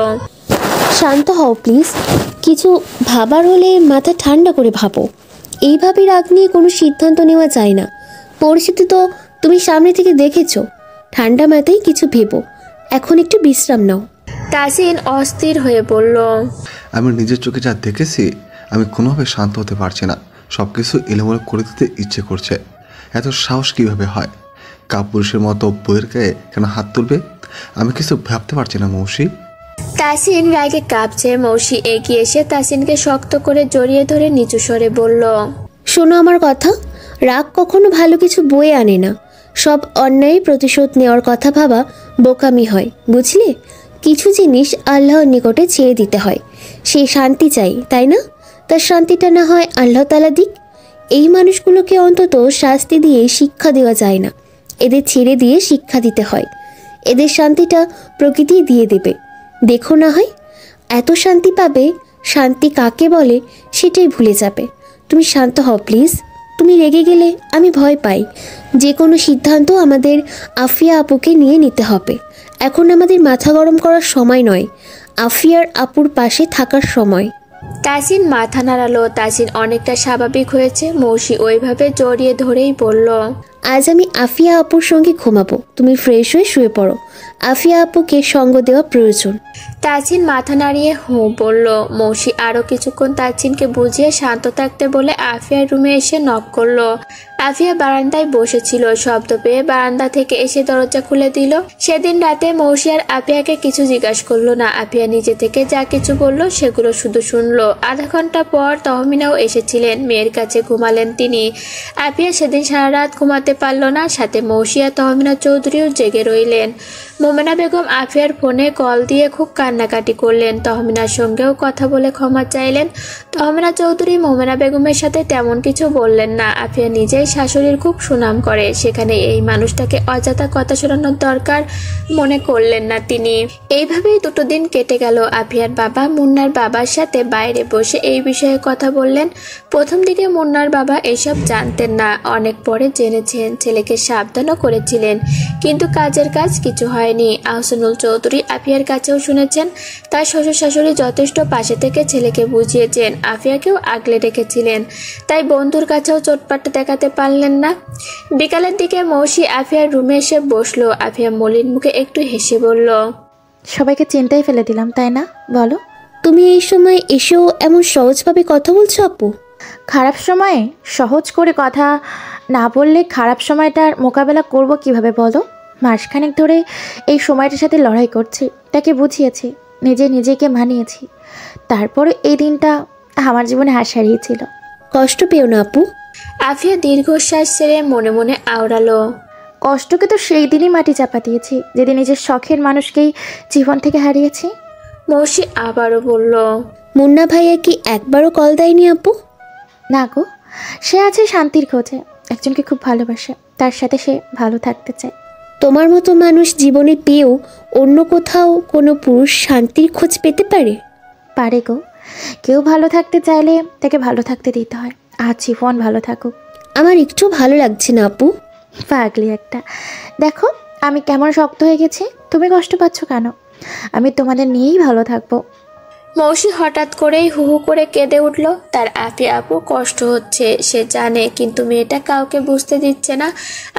শান্ত হও প্লিজ। কিছু ভাবার হলে মাথা ঠান্ডা করে ভাবো। এইভাবে রাগ নিয়ে কোনো সিদ্ধান্ত নেওয়া যায় না। পরিস্থিতি তো তুমি সামনে থেকে দেখেছো। ঠান্ডা মাথায় কিছু ভেবো। এখন একটু বিশ্রাম নাও। তাসিন অস্থির হয়ে বলল, আমি নিজের চোখে যা দেখেছি, আমি কোনোভাবে শান্ত হতে পারছি না। সব কিছু এলোমেলো করে দিতে ইচ্ছে করছে। এত সাহস কিভাবে হয়? কাপুরুষের মতো বইয়ের গায়ে কেন হাত তুলবে? আমি কিছু ভাবতে পারছি না মৌসি। তাসিন রাগে কাঁপছে। মৌসি এগিয়ে এসে তাসিনকে শক্ত করে জড়িয়ে ধরে নিচু স্বরে বলল, শোনো আমার কথা। রাগ কখনো ভালো কিছু বয়ে আনে না। সব অন্যায় প্রতিশোধ নেওয়ার কথা ভাবা বোকামি হয়, বুঝলে? কিছু জিনিস আল্লাহর নিকটে ছেড়ে দিতে হয়। সে শান্তি চাই, তাই না? তার শান্তিটা না হয় আল্লাহ তাআলা দিক। এই মানুষগুলোকে অন্তত শাস্তি দিয়ে শিক্ষা দেওয়া যায় না, এদের ছেড়ে দিয়ে শিক্ষা দিতে হয়। এদের শান্তিটা প্রকৃতি দিয়ে দেবে। দেখো না হয় এত শান্তি পাবে। শান্তি কাকে বলে সেটাই ভুলে যাবে। তুমি শান্ত হও প্লিজ। তুমি রেগে গেলে আমি ভয় পাই। যে কোনো সিদ্ধান্ত আমাদের আফিয়া আপুকে নিয়ে নিতে হবে। এখন আমাদের মাথা গরম করার সময় নয়, আফিয়ার আপুর পাশে থাকার সময়। তাসিন মাথা নাড়ালো। তাসিন অনেকটা স্বাভাবিক হয়েছে। মৌসি ওইভাবে জড়িয়ে ধরেই বলল, আজ আমি আফিয়া আপুর সঙ্গে ঘুমাবো। তুমি ফ্রেশ হয়ে শুয়ে পড়ো। আফিয়া আপুকে সঙ্গ দেওয়া প্রয়োজন। তাসিন মাথা নাড়িয়ে হো বলল। মৌসি আরো কিছুক্ষণ তাসিনকে বুঝিয়ে শান্ত থাকতে বলে আফিয়ার রুমে এসে নক করলো। আফিয়া বারান্দায় বসেছিল। শব্দ পেয়ে বারান্দা থেকে এসে দরজা খুলে দিল। সেদিন রাতে মৌসি আর আফিয়াকে কিছু জিজ্ঞাসা করলো না। আফিয়া নিজে থেকে যা কিছু বলল সেগুলো শুধু শুনলো। আধা ঘন্টা পর তহমিনাও এসেছিলেন। মেয়ের কাছে ঘুমালেন তিনি। আফিয়া সেদিন সারা রাত ঘুমাতে পারল না। সাথে মৌসি আর তহমিনা চৌধুরীও জেগে রইলেন। মোমেনা বেগম আফিয়ার ফোনে কল দিয়ে খুব কান্নাকাটি করলেন। তহমিনার সঙ্গেও কথা বলে ক্ষমা চাইলেন। তহমিনা চৌধুরী মোমেনা বেগমের সাথে তেমন কিছু বললেন না। আফিয়া নিজেই শাশুড়ির খুব সুনাম করে, সেখানে এই মানুষটাকে অযথা কথা শোনানোর দরকার মনে করলেন না তিনি। এইভাবেই দুটো দিন কেটে গেল। আফিয়ার বাবা মুন্নার বাবার সাথে বাইরে বসে এই বিষয়ে কথা বললেন। প্রথম দিকে মুন্নার বাবা এসব জানতেন না, অনেক পরে জেনেছেন। ছেলেকে সাবধানও করেছিলেন, কিন্তু কাজের কাজ কিছু হয়নি। আহসানুল চৌধুরী আফিয়ার কাছেও শুনেছেন। তার শ্বশুর শাশুড়ি যথেষ্ট পাশে থেকে ছেলেকে বুঝিয়েছেন, আফিয়াকেও আগলে রেখেছিলেন। তাই বন্ধুর কাছেও চোটপাট দেখাতে পারলেন না। বিকালের দিকে মৌসি আফিয়ার রুমে এসে বসলো। আফিয়া মলিন মুখে একটু হেসে বলল, সবাইকে চিন্তায় ফেলে দিলাম, তাই না? বলো। তুমি এই সময় এসেও এমন সহজভাবে কথা বলছো আপু। খারাপ সময়ে সহজ করে কথা না বললে খারাপ সময়টার মোকাবেলা করব কিভাবে বলো? মাসখানেক ধরে এই সময়টার সাথে লড়াই করছি, তাকে বুঝিয়েছি, নিজেকে মানিয়েছি। তারপরে এই দিনটা আমার জীবনে হাস হারিয়েছিল। কষ্ট পেও না আপু। আফিয়া দীর্ঘশ্বাস ছেড়ে মনে মনে আওড়ালো, কষ্টকে তো সেই দিনই মাটি চাপা দিয়েছি যেদিন নিজের শখের মানুষকেই জীবন থেকে হারিয়েছি। মৌসি আবারও বলল, মুন্না ভাইয়া কি একবারও কল দেয়নি আপু? না গো, সে আছে শান্তির খোঁজে। একজনকে খুব ভালোবাসে, তার সাথে সে ভালো থাকতে চায়। তোমার মতো মানুষ জীবনে পেয়েও অন্য কোথাও কোনো পুরুষ শান্তির খোঁজ পেতে পারে? পারে গো। কেউ ভালো থাকতে চাইলে তাকে ভালো থাকতে দিতে হয়। আজ জীবন ভালো থাকুক। আমার একটু ভালো লাগছে না আপু। পাগলি একটা। দেখো আমি কেমন শক্ত হয়ে গেছি। তুমি কষ্ট পাচ্ছ কেন? আমি তোমাদের নিয়েই ভালো থাকবো। মৌসি হঠাৎ করেই হু হু করে কেঁদে উঠল। তার আফিয়া আপু কষ্ট হচ্ছে সে জানে, কিন্তু মেয়েটা কাউকে বুঝতে দিচ্ছে না।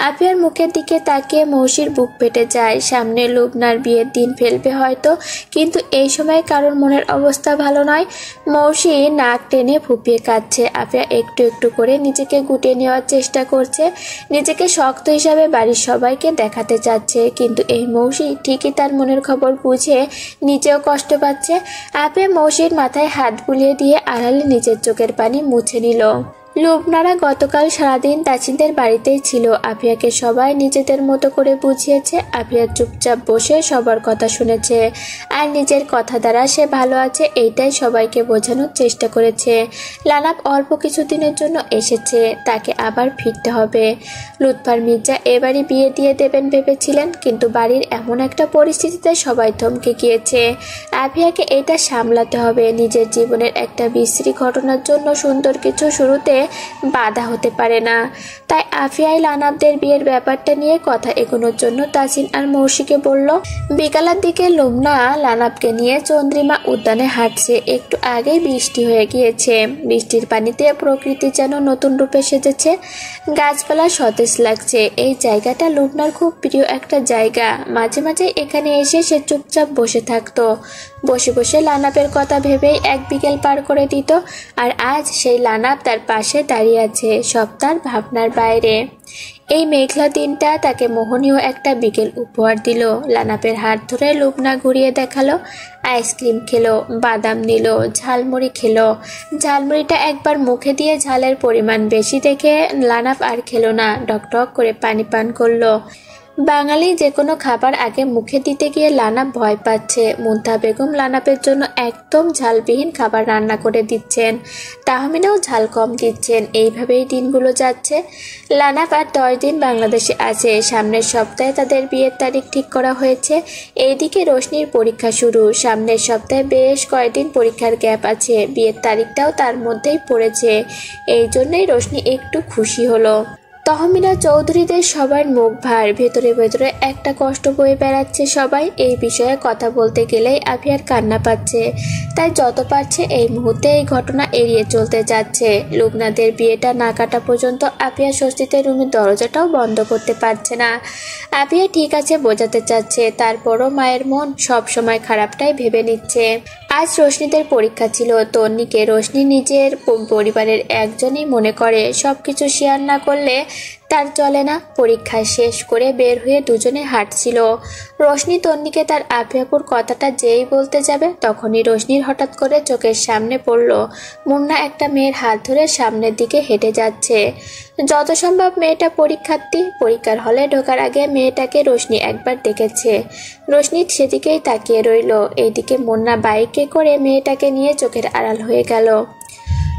আফিয়ার মুখের দিকে তাকিয়ে মৌসির বুক ফেটে যায়। সামনে লুবনার বিয়ের দিন ফেলবে হয়তো, কিন্তু এই সময় কারোর মনের অবস্থা ভালো নয়। মৌসি নাক টেনে ফুপিয়ে কাঁদছে। আফিয়া একটু একটু করে নিজেকে গুটিয়ে নেওয়ার চেষ্টা করছে, নিজেকে শক্ত হিসাবে বাড়ির সবাইকে দেখাতে চাচ্ছে, কিন্তু এই মৌসি ঠিকই তার মনের খবর বুঝে নিজেও কষ্ট পাচ্ছে। আফিয়া মৌসির মাথায় হাত বুলিয়ে দিয়ে আড়ালে নিজের চোখের পানি মুছে নিল। লুবনারা গতকাল সারাদিন তাসিনদের বাড়িতেই ছিল। আফিয়াকে সবাই নিজেদের মতো করে বুঝিয়েছে। আফিয়া চুপচাপ বসে সবার কথা শুনেছে, আর নিজের কথা দ্বারা সে ভালো আছে এইটাই সবাইকে বোঝানোর চেষ্টা করেছে। লানাব অল্প কিছুদিনের জন্য এসেছে, তাকে আবার ফিরতে হবে। লুৎফার মির্জা এবারই বিয়ে দিয়ে দেবেন ভেবেছিলেন, কিন্তু বাড়ির এমন একটা পরিস্থিতিতে সবাই থমকে গিয়েছে। আফিয়াকে এটা সামলাতে হবে। নিজের জীবনের একটা বিশ্রী ঘটনার জন্য সুন্দর কিছু শুরুতে বাধা হতে পারে না। তাই আফিয়াই লানাবদের বিয়ের ব্যাপারটা নিয়ে কথা এগোনোর জন্য তাসিন আর মৌসিকে বলল। বিকালের দিকে লুবনা লানাবকে নিয়ে চন্দ্রিমা উদ্যানে হাঁটছে। একটু আগেই বৃষ্টি হয়ে গিয়েছে। বৃষ্টির পানিতে প্রকৃতি যেন নতুন রূপে সেজেছে, গাছপালা সতেজ লাগছে। এই জায়গাটা লুবনার খুব প্রিয় একটা জায়গা। মাঝে মাঝে এখানে এসে সে চুপচাপ বসে থাকতো। বসে বসে লানাবের কথা ভেবেই এক বিকেল পার করে দিত। আর আজ সেই লানাব তার পাশে দাঁড়িয়ে আছে, সব তার ভাবনার বাইরে। এই মেঘলা দিনটা তাকে মোহনীয় একটা বিকেল উপহার দিল। লানাবের হাত ধরে লুবনা ঘুরিয়ে দেখালো, আইসক্রিম খেলো, বাদাম নিল, ঝালমুড়ি খেলো। ঝালমুড়িটা একবার মুখে দিয়ে ঝালের পরিমাণ বেশি দেখে লানাব আর খেলো না, ডকডক করে পানি পান করলো। বাঙালি যে কোনো খাবার আগে মুখে দিতে গিয়ে লানাব ভয় পাচ্ছে। মুনতাহা বেগম লানাবের জন্য একদম ঝালবিহীন খাবার রান্না করে দিচ্ছেন, তাহমিনাও ঝাল কম দিচ্ছেন। এইভাবেই দিনগুলো যাচ্ছে। লানাব আর 10 দিন বাংলাদেশে আছে। সামনের সপ্তাহে তাদের বিয়ের তারিখ ঠিক করা হয়েছে। এইদিকে রোশনির পরীক্ষা শুরু। সামনের সপ্তাহে বেশ কয়েকদিন পরীক্ষার গ্যাপ আছে। বিয়ের তারিখটাও তার মধ্যেই পড়েছে। এই জন্যই রোশনি একটু খুশি হলো। তহমিনা চৌধুরীদের সবার মুখ ভার, ভেতরে ভেতরে একটা কষ্ট বয়ে বেড়াচ্ছে সবাই। এই বিষয়ে কথা বলতে গেলেই আফিয়ার কান্না পাচ্ছে। তাই যত পারছে এই মুহূর্তে এই ঘটনা এড়িয়ে চলতে যাচ্ছে। লুবনাদের বিয়েটা না কাটা পর্যন্ত আফিয়া স্বস্তিতে রুমের দরজাটাও বন্ধ করতে পারছে না। আফিয়া ঠিক আছে বোঝাতে চাচ্ছে, তারপরও মায়ের মন সব সময় খারাপটাই ভেবে নিচ্ছে। আজ রোশনিদের পরীক্ষা ছিল। তন্নিকে রোশনি নিজের পরিবারের একজনই মনে করে। সবকিছু শেয়ার না করলে তার চলে না। পরীক্ষা শেষ করে বের হয়ে দুজনে হাঁটছিল। রোশনি তন্নিকে তার আফিয়াপুর কথাটা যেই বলতে যাবে, তখনই রোশনির হঠাৎ করে চোখের সামনে পড়ল মুন্না একটা মেয়ের হাত ধরে সামনের দিকে হেঁটে যাচ্ছে। যত সম্ভব মেয়েটা পরীক্ষার্থী। পরীক্ষার হলে ঢোকার আগে মেয়েটাকে রোশনি একবার দেখেছে। রোশনি সেদিকেই তাকিয়ে রইল। এইদিকে মুন্না বাইকে করে মেয়েটাকে নিয়ে চোখের আড়াল হয়ে গেল।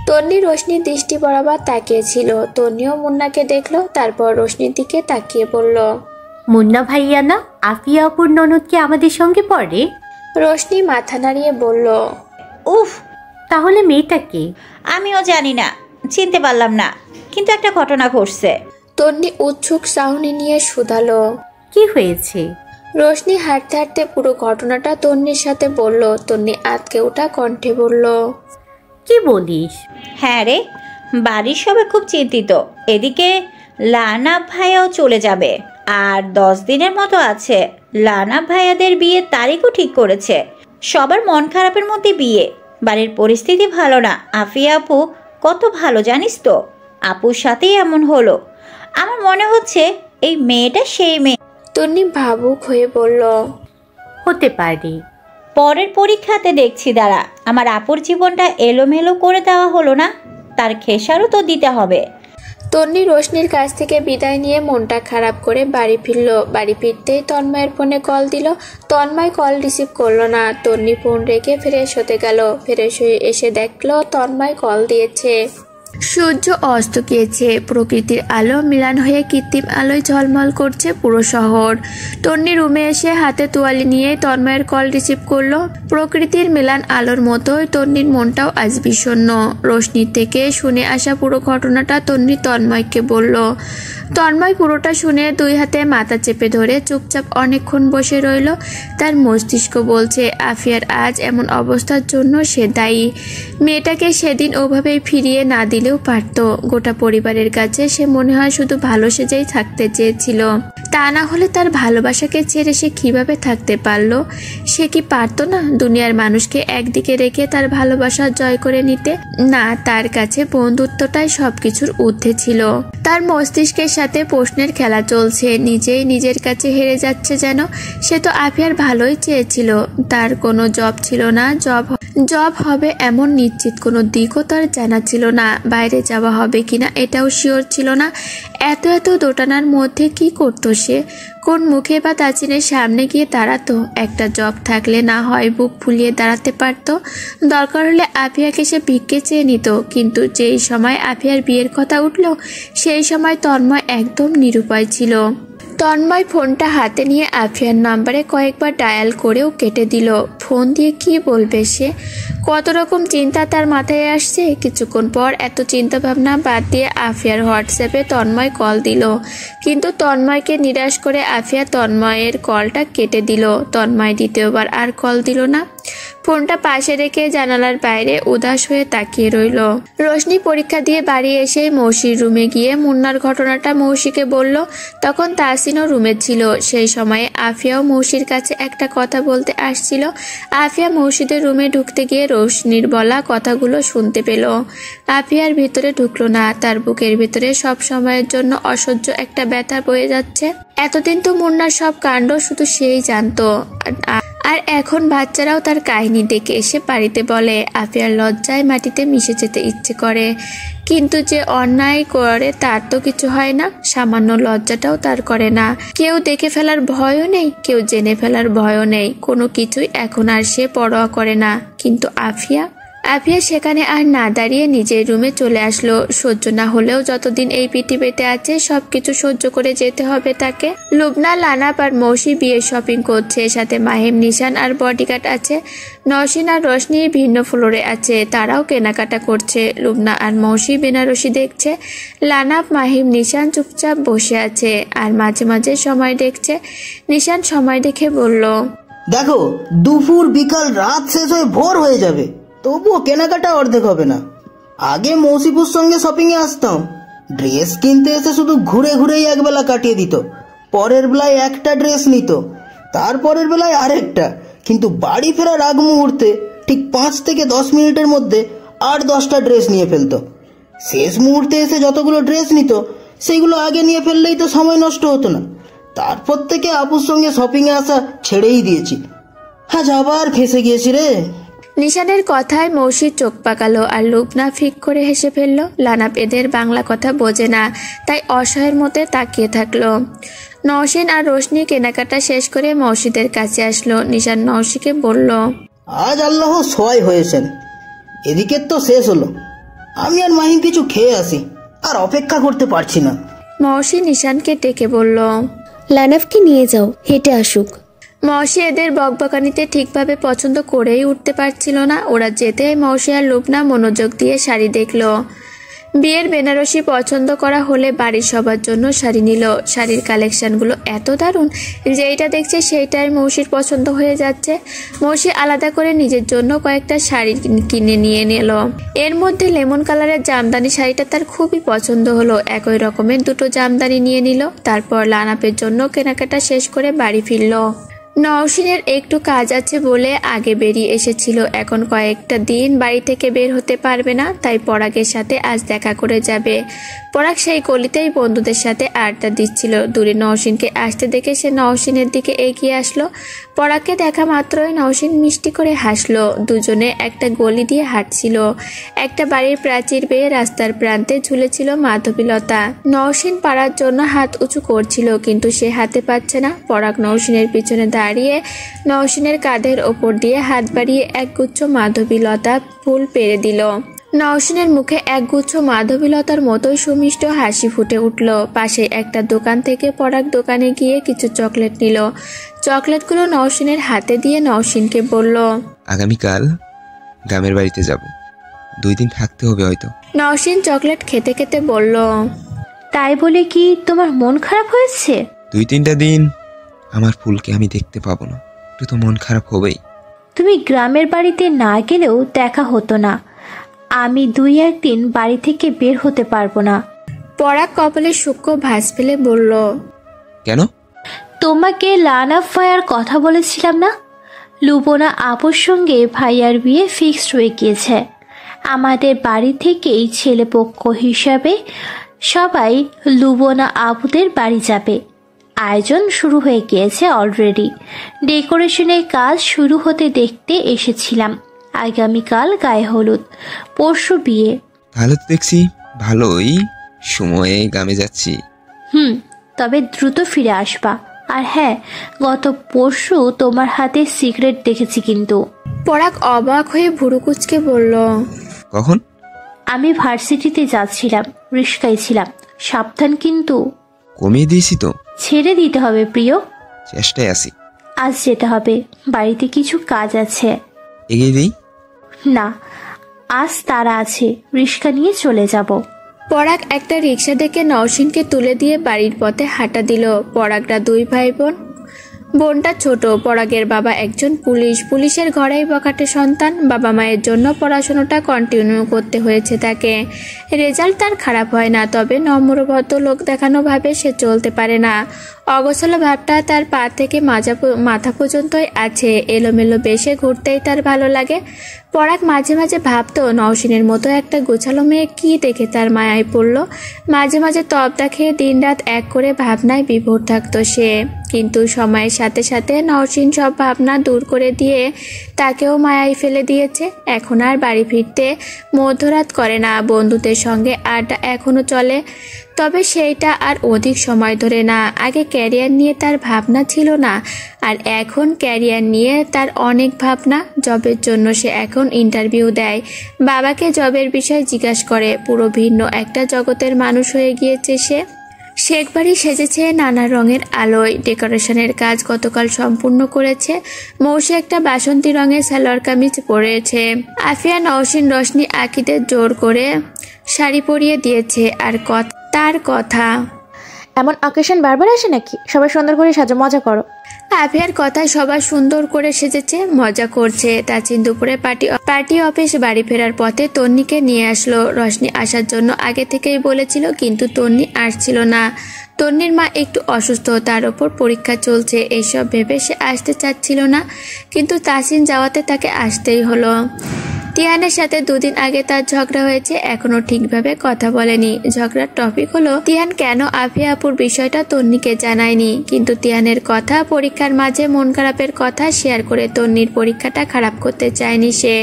তন্নি রোশনির দৃষ্টি বরাবর তাকিয়েছিল। তন্নিও মুন্নাকে দেখলো, তারপর রোশনির দিকে তাকিয়ে বলল, মুন্না ভাইয়া না আফিয়া আপুর ননদ কি আমাদের সঙ্গে পড়ে? রোশনি মাথা নাড়িয়ে বলল, উফ, তাহলে মেয়েটা কি? আমিও জানি না, চিনতে পারলাম না, কিন্তু একটা ঘটনা ঘটছে। তন্নি উৎসুক চাহনি নিয়ে শুধালো, কি হয়েছে? রোশনি হাঁটতে হাঁটতে পুরো ঘটনাটা তন্নির সাথে বলল। তন্নি আতকে ওঠা কণ্ঠে বলল, কি বলিস? হ্যাঁ রে, বাড়ির সবাই খুব চিন্তিত। এদিকে লানাব ভাইয়াও চলে যাবে, আর 10 দিনের মতো আছে। লানাব ভাইয়াদের বিয়ের তারিখও ঠিক করেছে। সবার মন খারাপের মধ্যে বিয়ে। বাড়ির পরিস্থিতি ভালো না। আফিয়া আপু কত ভালো জানিস তো, আপুর সাথেই এমন হলো। আমার মনে হচ্ছে এই মেয়েটা সেই মেয়ে। তন্নি ভাবুক হয়ে বলল, হতে পারে। পরের পরীক্ষাতে দেখছি দাঁড়া। আমার আপুর জীবনটা এলোমেলো করে দেওয়া হলো না, তার খেসারও তো দিতে হবে। তন্নি রোশনির কাছ থেকে বিদায় নিয়ে মনটা খারাপ করে বাড়ি ফিরল। বাড়ি ফিরতেই তন্ময়ের ফোনে কল দিল। তন্ময় কল রিসিভ করলো না। তন্নি ফোন রেখে ফ্রেশ হতে গেল। ফ্রেশ হয়ে এসে দেখলো তন্ময় কল দিয়েছে। সূর্য অস্ত গিয়েছে, প্রকৃতির আলো মিলান হয়ে কৃত্রিম আলোয় ঝলমল করছে পুরো শহর। তন্নি রুমে এসে হাতে তোয়ালি নিয়ে তন্ময়ের কল রিসিভ করলো। প্রকৃতির মিলান আলোর মতোই তন্নির মনটাও আজ বিষণ্ণ। রোশনি থেকে শুনে আসা পুরো ঘটনাটা তন্নি তন্ময়কে বলল। তন্ময় পুরোটা শুনে দুই হাতে মাথা চেপে ধরে চুপচাপ অনেকক্ষণ বসে রইল। তার মস্তিষ্ক বলছে আফিয়ার আজ এমন অবস্থার জন্য সে দায়ী। মেয়েটাকে সেদিন ওভাবেই ফিরিয়ে না দিলেও পারত। গোটা পরিবারের কাছে সে মনে হয় শুধু ভালো সেজেই থাকতে চেয়েছিল। তা না হলে তার ভালোবাসাকে ছেড়ে সে কিভাবে থাকতে পারলো? সে কি পারতো না দুনিয়ার মানুষকে একদিকে রেখে তার ভালোবাসা জয় করে নিতে? না, তার কাছে বন্ধুত্বটাই সবকিছুর ঊর্ধ্বে ছিল। তার মস্তিষ্কের সাথে প্রশ্নের খেলা চলছে, নিজেই নিজের কাছে হেরে যাচ্ছে যেন। সে তো আফিয়ার ভালোই চেয়েছিল। তার কোনো জব ছিল না, জব হবে এমন নিশ্চিত কোনো দিকও তার জানা ছিল না। বাইরে যাওয়া হবে কিনা এটাও শিওর ছিল না। এত দোটানার মধ্যে কি করতো সে? কোন মুখে বা তাচিনের সামনে গিয়ে দাঁড়াতো? একটা জব থাকলে না হয় বুক ফুলিয়ে দাঁড়াতে পারত। দরকার হলে আফিয়াকে সে ভিক্ষে চেয়ে নিত। কিন্তু যেই সময় আফিয়ার বিয়ের কথা উঠল সেই সময় তন্ময় একদম নিরুপায় ছিল। তন্ময় ফোনটা হাতে নিয়ে আফিয়ার নাম্বারে কয়েকবার ডায়াল করেও কেটে দিল। ফোন দিয়ে কি বলবে সে? কত রকম চিন্তা তার মাথায় আসছে। কিছুক্ষণ পর এত চিন্তা ভাবনা বাদ দিয়ে আফিয়ার হোয়াটসঅ্যাপে তন্ময় কল দিল। কিন্তু তন্ময়কে নিরাশ করে আফিয়া তন্ময়ের কলটা কেটে দিল। তন্ময় দ্বিতীয়বার আর কল দিল না। ফোনটা পাশে রেখে জানালার বাইরে উদাস হয়ে তাকিয়ে রইল। রোশনি পরীক্ষা দিয়ে বাড়ি এসে মৌসির রুমে গিয়ে মুন্নার ঘটনাটা মৌসিকে বলল। তখন তাসিনও রুমে ছিল। সেই সময়ে আফিয়াও মৌসির কাছে একটা কথা বলতে আসছিল। আফিয়া মৌসিদের রুমে ঢুকতে গিয়ে রোশনির বলা কথাগুলো শুনতে পেল। আফিয়ার ভিতরে ঢুকলো না। তার বুকের ভিতরে সব সময়ের জন্য অসহ্য একটা ব্যথা বয়ে যাচ্ছে। এতদিন তো মুন্নার সব কাণ্ড শুধু সেই জানতো, আর এখন বাচ্চারাও তার কাহিনী ডেকে এসে বাড়িতে বলে। আফিয়ার লজ্জায় মাটিতে মিশে যেতে ইচ্ছে করে, কিন্তু যে অন্যায় করে তার তো কিছু হয় না। সামান্য লজ্জাটাও তার করে না। কেউ দেখে ফেলার ভয়ও নেই, কেউ জেনে ফেলার ভয়ও নেই। কোনো কিছুই এখন আর সে পরোয়া করে না। কিন্তু আফিয়া সেখানে আর না দাঁড়িয়ে নিজের রুমে চলে আসলো। সহ্য না হলেও যতদিন এই পৃথিবীতে আছে সবকিছু সহ্য করে যেতে হবে তাকে। লুবনা, লানাপ আর মৌসি বিয়ে শপিং করছে। সাথে মাহিম, নিশান আর বডিগার্ড আছে। নওশিন আর রোশনি ভিন্ন ফ্লোরে আছে, তারাও কেনাকাটা করছে। লুবনা আর মৌসি বেনারসি দেখছে। লানাপ, মাহিম, নিশান চুপচাপ বসে আছে আর মাঝে মাঝে সময় দেখছে। নিশান সময় দেখে বলল, দেখো দুপুর বিকাল রাত শেষ হয়ে ভোর হয়ে যাবে, তবুও কেনাকাটা অর্ধেক হবে না। আগে মৌসিপুর সঙ্গে শপিংয়ে আসতাম, ড্রেস কিনতে এসে শুধু ঘুরে ঘুরেই একবেলা কাটিয়ে দিত। পরের বেলায় একটা ড্রেস নিত, তারপরের বেলায় আরেকটা। কিন্তু বাড়ি ফেরার আগ মুহূর্তে ঠিক 5 থেকে 10 মিনিটের মধ্যে 8-10টা ড্রেস নিয়ে ফেলতো। শেষ মুহূর্তে এসে যতগুলো ড্রেস নিত সেইগুলো আগে নিয়ে ফেললেই তো সময় নষ্ট হতো না। তারপর থেকে আপুর সঙ্গে শপিংয়ে আসা ছেড়েই দিয়েছি। আজ আবার ফেঁসে গিয়েছি রে। নিশানের কথায় মৌসির চোখ পাকালো আর লুবনা ফিক করে হেসে ফেললো। লানাপ এদের বাংলা কথা বোঝে না, তাই অসহায়ের মতে তাকিয়ে থাকলো। নওশিন আর রোশনি কেনাকাটা শেষ করে মৌসিদের কাছে আসলো। নিশান নওশিকে বলল, আজ আল্লাহ সহায় হয়েছেন, এদিকে তো শেষ হলো। আমি আর মাহিম কিছু খেয়ে আসি, আর অপেক্ষা করতে পারছি না। মৌসি নিশানকে ডেকে বলল, লানাফকে নিয়ে যাও, হেঁটে আসুক। মৌসি এদের বকবকানিতে ঠিকভাবে পছন্দ করেই উঠতে পারছিল না। ওরা যেতে মৌসি আর লুবনা মনোযোগ দিয়ে শাড়ি দেখলো। বিয়ের বেনারসি পছন্দ করা হলে বাড়ির সবার জন্য শাড়ি নিল। শাড়ির কালেকশনগুলো এত দারুণ যে এইটা দেখছে সেইটাই মৌসির পছন্দ হয়ে যাচ্ছে। মৌসি আলাদা করে নিজের জন্য কয়েকটা শাড়ি কিনে নিয়ে নিল। এর মধ্যে লেমন কালারের জামদানি শাড়িটা তার খুবই পছন্দ হলো। একই রকমের 2টো জামদানি নিয়ে নিল। তারপর লানাপের জন্য কেনাকাটা শেষ করে বাড়ি ফিরল। নওশিনের একটু কাজ আছে বলে আগে বেরিয়ে এসেছিল। এখন কয়েকটা দিন বাড়ি থেকে বের হতে পারবে না, তাই পরাগের সাথে আজ দেখা করে যাবে। পরাগ সেই গলিতেই বন্ধুদের সাথে আড্ডা দিচ্ছিল। দূরে নওশিনকে আসতে দেখে সে নওশিনের দিকে এগিয়ে আসলো। পরাগকে দেখা মাত্রই নওশিন মিষ্টি করে হাসলো। দুজনে একটা গলি দিয়ে হাঁটছিল। একটা বাড়ির প্রাচীর বেয়ে রাস্তার প্রান্তে ঝুলেছিল মাধবীলতা। নওশিন পাড়ার জন্য হাত উঁচু করছিল, কিন্তু সে হাতে পাচ্ছে না। পরাগ নওশিনের পিছনে দাঁড়িয়ে নওশিনের কাঁধের ওপর দিয়ে হাত বাড়িয়ে একগুচ্ছ মাধবীলতা ফুল পেরে দিল। নওশিনের মুখে একগুচ্ছ মাধবীলতার মতোই সুমিষ্ট হাসি ফুটে উঠল। পাশে একটা দোকান থেকে পরাগ দোকানে গিয়ে কিছু চকলেট নিল। চকলেটগুলো নওশিনের হাতে দিয়ে নওশিনকে বলল, আগামীকাল গ্রামের বাড়িতে যাব, 2 দিন থাকতে হবে হয়তো। নওশিন চকলেট খেতে খেতে বলল, তাই বলে কি তোমার মন খারাপ হয়েছে? 2-3টা দিন আমার ফুলকে আমি দেখতে পাবো না, একটু তো মন খারাপ হবেই। তুমি গ্রামের বাড়িতে না গেলেও দেখা হতো না। আমি 2-1 দিন বাড়ি থেকে বের হতে পারবো না। পরাগ কপালে সূক্ষ্ম ভাঁজ ফেলে বলল, কেন? তোমাকে লানাফ ভাইয়ার কথা বলেছিলাম না, লুবনা আপুর সঙ্গে ভাইয়ার বিয়ে ফিক্সড হয়ে গিয়েছে। আমাদের বাড়ি থেকেই ছেলেপক্ষ হিসাবে সবাই লুবনা আপুদের বাড়ি যাবে। আয়োজন শুরু হয়ে গিয়েছে অলরেডি। ডেকোরেশনের কাজ শুরু হতে দেখতে এসেছিলাম। আগামীকাল গায়ে হলুদ, পরশু বিয়ে। তাহলে তো দেখছি ভালোই সময়ে গ্রামে যাচ্ছি। তবে দ্রুত ফিরে আসবা। আর হ্যাঁ, গত পরশু তোমার হাতে সিগারেট দেখেছি কিন্তু। পরাগ অবাক হয়ে ভুরু কুঁচকে বলল, কখন? আমি ভার্সিটিতে যাচ্ছিলাম, রিস্কায় ছিলাম। সাবধান কিন্তু। কমিয়ে দিয়েছি তো। ছেড়ে দিতে হবে প্রিয়। চেষ্টায় আছি। আজ যেতে হবে, বাড়িতে কিছু কাজ আছে। এগিয়ে দিই? না, আজ তারা আছে, রিস্কা নিয়ে চলে যাব। পরাগ একটা রিক্সা ডেকে নওশিনকে তুলে দিয়ে বাড়ির পথে হাঁটা দিল। পরাগরা 2 ভাই বোন। বোনটা ছোট। পরাগের বাবা একজন পুলিশের ঘরেই বখাটে সন্তান। বাবা মায়ের জন্য পড়াশোনাটা কন্টিনিউ করতে হয়েছে তাকে। রেজাল্ট তার খারাপ হয় না, তবে নম্রভদ্র লোক দেখানো ভাবে সে চলতে পারে না। অগোছালো ভাবটা তার পা থেকে মাথা পর্যন্তই আছে। এলোমেলো বেশে ঘুরতেই তার ভালো লাগে। পরাগ মাঝে মাঝে ভাবতো নওশিনের মতো একটা গোছালো মেয়ে কি দেখে তার মায়ায় পড়ল। মাঝে মাঝে তবদা খেয়ে দিনরাত এক করে ভাবনায় বিভোর থাকতো সে। কিন্তু সময়ের সাথে সাথে নওশিন সব ভাবনা দূর করে দিয়ে তাকেও মায়ায় ফেলে দিয়েছে। এখন আর বাড়ি ফিরতে মধ্যরাত করে না। বন্ধুদের সঙ্গে আড্ডা এখনো চলে, তবে সেইটা আর অধিক সময় ধরে না। আগে ক্যারিয়ার নিয়ে তার ভাবনা ছিল না, আর এখন ক্যারিয়ার নিয়ে তার অনেক ভাবনা। জবের জন্য সে এখন ইন্টারভিউ দেয়। বাবাকে জবের বিষয়ে জিজ্ঞাসা করে। পুরো ভিন্ন একটা জগতের মানুষ হয়ে গিয়েছে সে। শেখবাড়ি সেজেছে নানা রঙের আলোয়। ডেকোরেশনের কাজ গতকাল সম্পূর্ণ করেছে। মৌসি একটা বাসন্তী রঙের সালোয়ার কামিজ পরেছে। আফিয়া নওশিন রশনি আকিদের জোর করে শাড়ি পরিয়ে দিয়েছে। আর তার কথা, এমন অকেশন বারবার আসে নাকি? সবাই সুন্দর করে সাজো, মজা করো। আফিয়ার কথায় সবাই সুন্দর করে সেজেছে, মজা করছে। তাচিন দুপুরে পার্টি অফিস বাড়ি ফেরার পথে তন্নিকে নিয়ে আসলো। রশনি আসার জন্য আগে থেকেই বলেছিল, কিন্তু তন্নি আসছিল না। তন্নির মা একটু অসুস্থ, তার ওপর পরীক্ষা চলছে। এইসব ভেবে সে আসতে চাচ্ছিল না, কিন্তু তাসিন যাওয়াতে তাকে আসতেই হলো। তিয়ানের সাথে 2 দিন আগে তার ঝগড়া হয়েছে, এখনো ঠিকভাবে কথা বলেনি। ঝগড়ার টপিক হলো তিয়ান কেন আফিয়া আপুর বিষয়টা তন্নিকে জানায়নি। কিন্তু তিয়ানের কথা, পরীক্ষার মাঝে মন খারাপের কথা শেয়ার করে তন্নির পরীক্ষাটা খারাপ করতে চায়নি সে।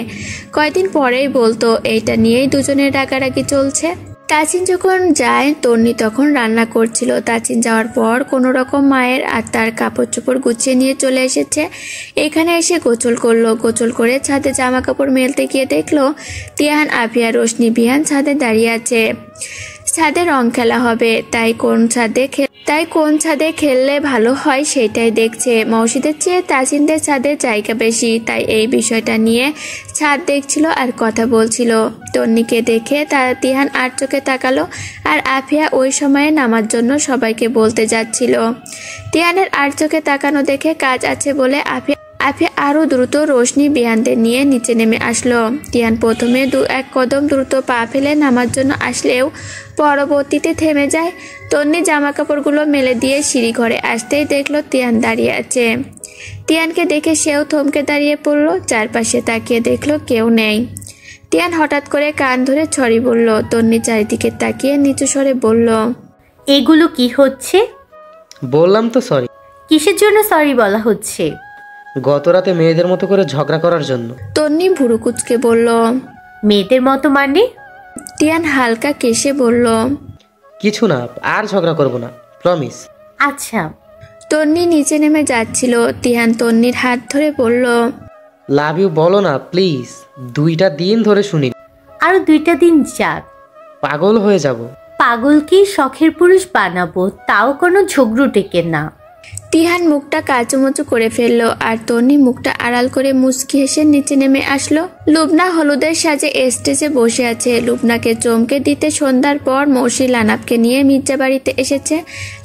কয়দিন পরেই বলতো। এইটা নিয়েই দুজনের রাগারাগি চলছে। তাচিন যখন যায়, তন্নি তখন রান্না করছিল। তাচিন যাওয়ার পর কোনো রকম মায়ের আর তার কাপড় চোপড় গুছিয়ে নিয়ে চলে এসেছে। এখানে এসে গোসল করলো। গোসল করে ছাদে জামা কাপড় মেলতে গিয়ে দেখলো তিয়ান, আফিয়া, রোশনি, বিহান ছাদে দাঁড়িয়ে আছে। ছাদে রং খেলা হবে, তাই কোন ছাদে খেললে ভালো হয় সেটাই দেখছে। মসজিদের চেয়ে তাজিনদের ছাদে জায়গা বেশি, তাই এই বিষয়টা নিয়ে ছাদ দেখছিল আর কথা বলছিল। তন্নিকে দেখে তিহান আর চোখে তাকালো, আর আফিয়া ওই সময়ে নামার জন্য সবাইকে বলতে যাচ্ছিল। তিহানের আর চোখে তাকানো দেখে কাজ আছে বলে আফিয়া আরো দ্রুত রোশনি বিহানদের নিয়ে নিচে নেমে আসলো। তিয়ান প্রথমে 1 কদম দ্রুত পা ফেলে নামার জন্য আসলেও পরবর্তীতে থেমে যায়। তন্নি জামা কাপড়গুলো মেলে দিয়ে সিঁড়ি ঘরে আসতেই দেখলো তিয়ান দাঁড়িয়ে আছে। তিয়ানকে দেখে সেও থমকে দাঁড়িয়ে পড়লো। চারপাশে তাকিয়ে দেখলো কেউ নেই। তিয়ান হঠাৎ করে কান ধরে সরি বলল। তন্নি চারিদিকে তাকিয়ে নিচু স্বরে বলল, এগুলো কি হচ্ছে? বললাম তো সরি। কিসের জন্য সরি বলা হচ্ছে? গত রাতে মেয়েদের মতো করে ঝগড়া করার জন্য। তন্নি ভুরু কুচকে বলল, মেয়েদের মতো মানে? তিয়ান হালকা কেশে বলল, কিছু না, আর ঝগড়া করব না, প্রমিস। আচ্ছা। তন্নি নিচে নেমে যাচ্ছিল। তিয়ান তন্নির হাত ধরে বলল, লাভ ইউ বলো না প্লিজ, 2টা দিন ধরে শুনি। আরো 2টা দিন যাক। পাগল হয়ে যাব। পাগলকেই শখের পুরুষ বানাবো, তাও কোনো ঝগড়ু টেকে না। তিহান মুখটা কাচুমুচু করে ফেললো আর তন্নি মুখটা আড়াল করে মুচকি হেসে নিচে নেমে আসলো। লুবনা হলুদের সাজে স্টেজে বসে আছে। লুবনাকে চমকে দিতে সন্ধ্যার পর মৌসি লানাপকে নিয়ে মির্জা বাড়িতে এসেছে।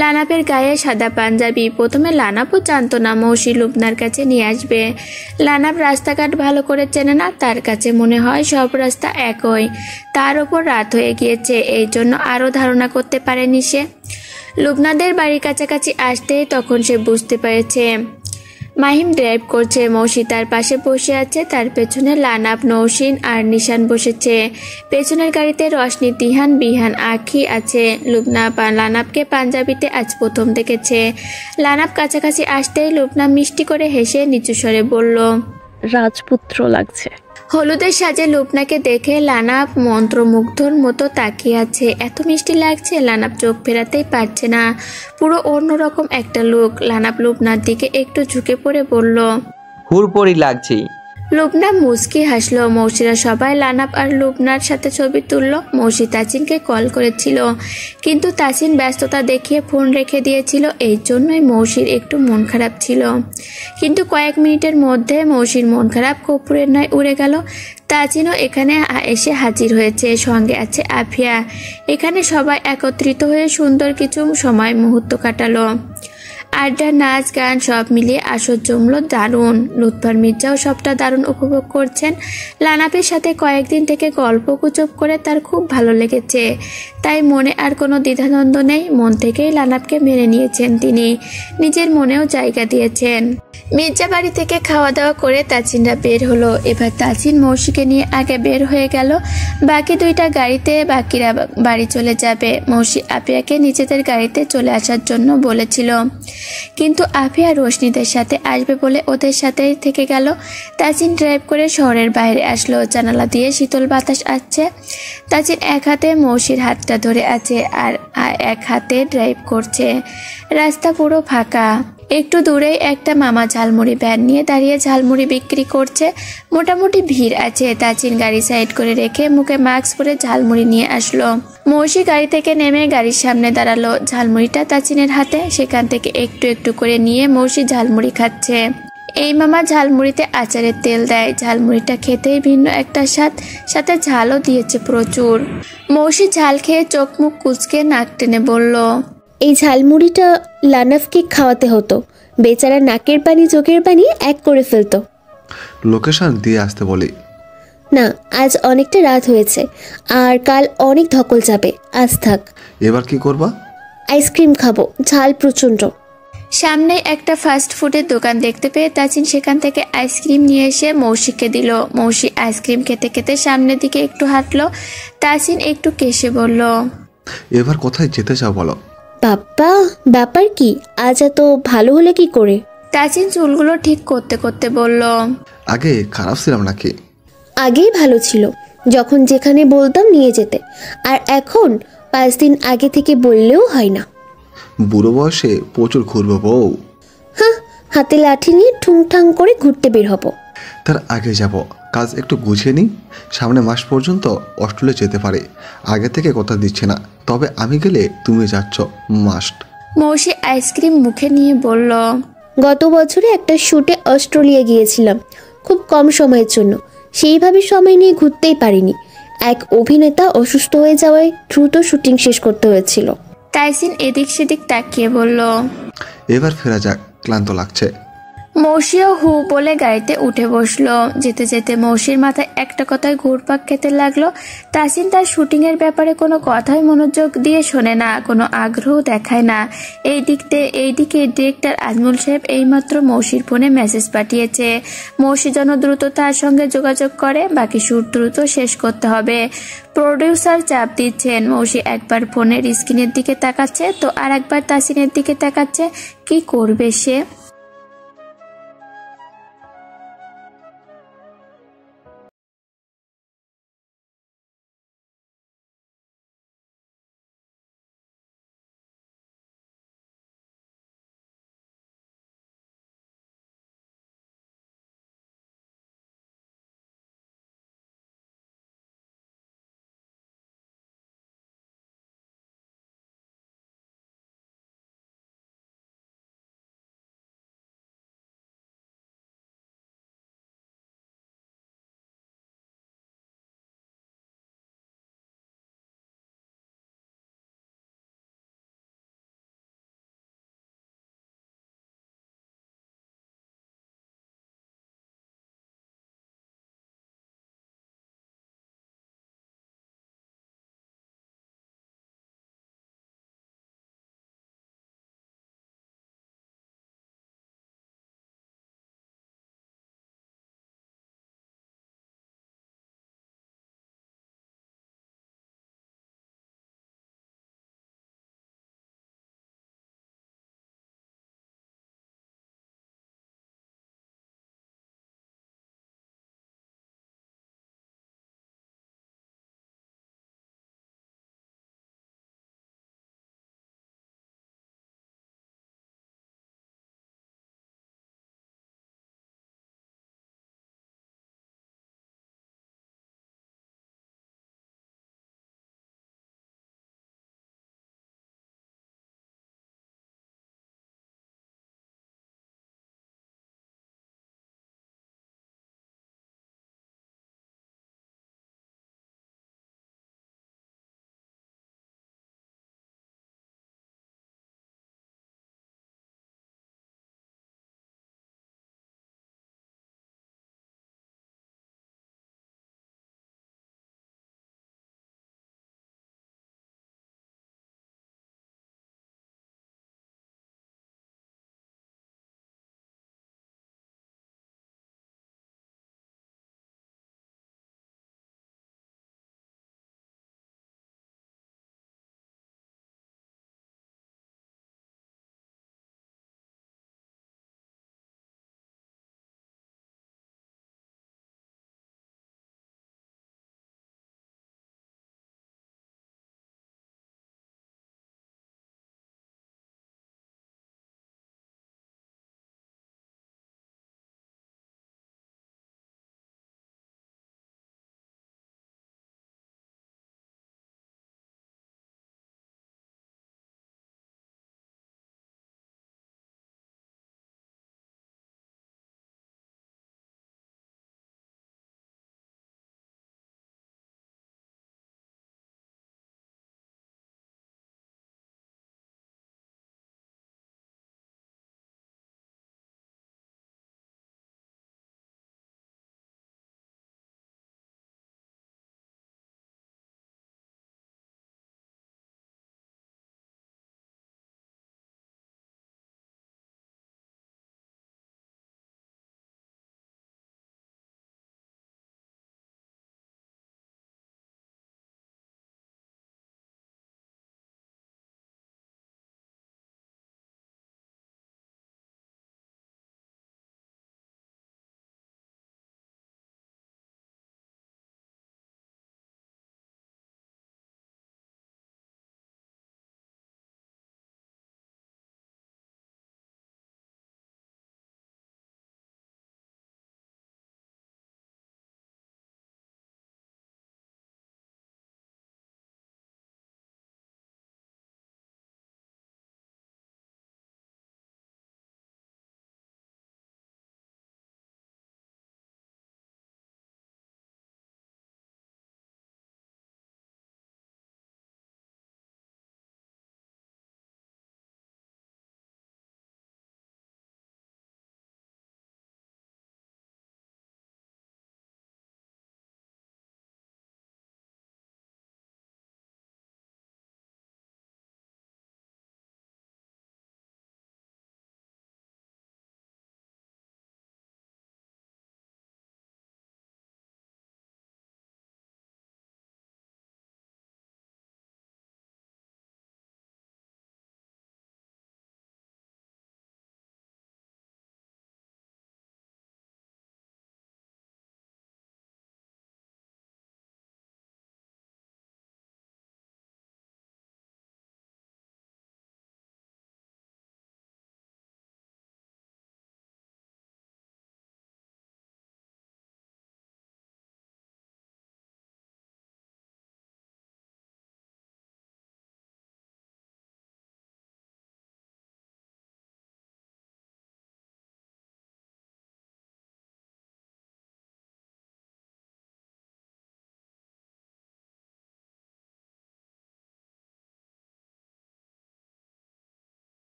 লানাপের গায়ে সাদা পাঞ্জাবি। প্রথমে লানাপও জানতো না মৌসি লুবনার কাছে নিয়ে আসবে। লানাপ রাস্তাঘাট ভালো করে চেনে না, তার কাছে মনে হয় সব রাস্তা একই। তার ওপর রাত হয়ে গিয়েছে, এই জন্য আরও ধারণা করতে পারেনি সে। লুবনাদের বাড়ির কাছাকাছি আসতেই তখন সে বুঝতে পেরেছে মাহিম ড্রাইভ করছে। মৌসি তার পাশে বসে আছে, তার পেছনে লানাপ, নৌসিন আর নিশান বসেছে। পেছনের গাড়িতে রশনি, তিহান, বিহান, আখি আছে। লুবনা লানাপকে পাঞ্জাবিতে আজ প্রথম দেখেছে। লানাপ কাছাকাছি আসতেই লুবনা মিষ্টি করে হেসে নিচু স্বরে বলল, রাজপুত্র লাগছে। হলুদের সাজে লুবনাকে দেখে লানাপ মন্ত্রমুগ্ধর মতো তাকিয়ে আছে। এত মিষ্টি লাগছে, লানাপ চোখ ফেরাতেই পারছে না। পুরো অন্যরকম একটা লুক। লানাপ লুবনার দিকে একটু ঝুঁকে পড়ে বলল, হুড়পড়ি লাগছে। লুবনা মুচকি হাসলো। মৌসিরা সবাই লানাপ আর লুবনার সাথে ছবি তুললো। মৌসি তাসিনকে কল করেছিল, কিন্তু তাসিন ব্যস্ততা দেখিয়ে ফোন রেখে দিয়েছিল, এই জন্যই মৌসির একটু মন খারাপ ছিল। কিন্তু কয়েক মিনিটের মধ্যে মৌসির মন খারাপ কর্পূরের ন্যায় উড়ে গেল। তাজিনও এখানে এসে হাজির হয়েছে, সঙ্গে আছে আফিয়া। এখানে সবাই একত্রিত হয়ে সুন্দর কিছু সময় মুহূর্ত কাটালো। আড্ডা, নাচ, গান সব মিলিয়ে আসর জমলো দারুণ। লুৎফর মির্জাও সবটা দারুণ উপভোগ করছেন। লানাপের সাথে কয়েকদিন থেকে গল্প গুজব করে তার খুব ভালো লেগেছে, তাই মনে আর কোনো দ্বিধাদ্বন্দ্ব নেই। মন থেকেই লানাপকে মেনে নিয়েছেন তিনি, নিজের মনেও জায়গা দিয়েছেন। মির্জা বাড়ি থেকে খাওয়া দাওয়া করে তাজিনরা বের হলো। এবার তাজিন মৌসিকে নিয়ে আগে বের হয়ে গেল। বাকি 2টা গাড়িতে বাকিরা বাড়ি চলে যাবে। মৌসি আফিয়াকে নিজেদের গাড়িতে চলে আসার জন্য বলেছিল, কিন্তু আফিয়া রোশনিদের সাথে আসবে বলে ওদের সাথেই থেকে গেল। তাজিন ড্রাইভ করে শহরের বাইরে আসলো। জানালা দিয়ে শীতল বাতাস আসছে। তাজিন এক হাতে মৌসির হাতটা ধরে আছে আর এক হাতে ড্রাইভ করছে। রাস্তা পুরো ফাঁকা। একটু দূরেই একটা মামা ঝালমুড়ি ভ্যান নিয়ে দাঁড়িয়ে ঝালমুড়ি বিক্রি করছে। মোটামুটি ভিড় আছে। তাজিন গাড়ি সাইড করে রেখে মুখে মাস্ক পরে ঝালমুড়ি নিয়ে আসলো। মৌসি গাড়ি থেকে নেমে গাড়ির সামনে দাঁড়ালো। ঝালমুড়িটা তাজিনের হাতে, সেখান থেকে একটু একটু করে নিয়ে মৌসি ঝালমুড়ি খাচ্ছে। এই মামা ঝালমুড়িতে আচারের তেল দেয়। ঝালমুড়িটা খেতেই ভিন্ন একটা স্বাদ, সাথে ঝালও দিয়েছে প্রচুর। মৌসি ঝাল খেয়ে চোখ মুখ কুচকে নাক টেনে বলল, এই ঝালমুড়িটা লানাফকে খাওয়াতে হতো, বেচারা নাকের পানি চোখের পানি এক করে ফেলতো। লোকেশন দিয়ে আসতে বলি। না, আজ অনেকটা রাত হয়েছে আর কাল অনেক ধকল যাবে, আজ থাক। এবার কি করবা? আইসক্রিম খাবো, ঝাল প্রচন্ড। সামনে একটা ফাস্ট ফুডের দোকান দেখতে পেয়ে তাজিন সেখান থেকে আইসক্রিম নিয়ে এসে মৌসিকে দিল। মৌসি আইসক্রিম খেতে খেতে সামনের দিকে একটু হাঁটলো। তাজিন একটু কেসে বলল, এবার কোথায় যেতে চাও বলো? বাপ্পা, ব্যাপার কি? আজ এত ভালো হলে কি করে? তাজিন চুলগুলো ঠিক করতে করতে বলল, আগে খারাপ ছিলাম নাকি? আগেই ভালো ছিল, যখন যেখানে বলতাম নিয়ে যেতে, আর এখন 5 দিন আগে থেকে বললেও হয় না। বুড়ো বয়সে প্রচুর ঘুরবো বউ। হ্যাঁ, হাতে লাঠি নিয়ে ঠুংঠাং করে ঘুরতে বের হব। তার আগে যাব, কাজ একটু গুছিয়ে নিই। সামনে মাস পর্যন্ত অস্ট্রেলিয়া যেতে পারে, আগে থেকে কথা দিচ্ছে না, তবে আমি গেলে তুমি যাচ্ছ, মাস্ট। মৌসি আইসক্রিম মুখে নিয়ে বলল, গত বছরে একটা শুটে অস্ট্রেলিয়া গিয়েছিলাম, খুব কম সময়ের জন্য, সেইভাবে সময় নিয়ে ঘুরতেই পারিনি। এক অভিনেতা অসুস্থ হয়ে যাওয়ায় দ্রুত শুটিং শেষ করতে হয়েছিল। তাইসিন এদিক সেদিক তাকিয়ে বলল, এবার ফেরা যাক, ক্লান্ত লাগছে। মৌসিও হু বলে গাড়িতে উঠে বসলো। যেতে যেতে মৌসির মাথায় একটা কথায় ঘুরপাক খেতে লাগলো। তাসিন তার শুটিংয়ের ব্যাপারে কোনো কথাই মনোযোগ দিয়ে শোনে না, কোনো আগ্রহ দেখায় না। এইদিকে ডিরেক্টর আজমল সাহেব এইমাত্র মৌসির ফোনে মেসেজ পাঠিয়েছে, মৌসি যেন দ্রুত তার সঙ্গে যোগাযোগ করে, বাকি শুট দ্রুত শেষ করতে হবে। প্রডিউসার চাপ দিচ্ছেন। মৌসি একবার ফোনের স্ক্রিনের দিকে তাকাচ্ছে তো আর একবার তাসিনের দিকে তাকাচ্ছে। কি করবে সে?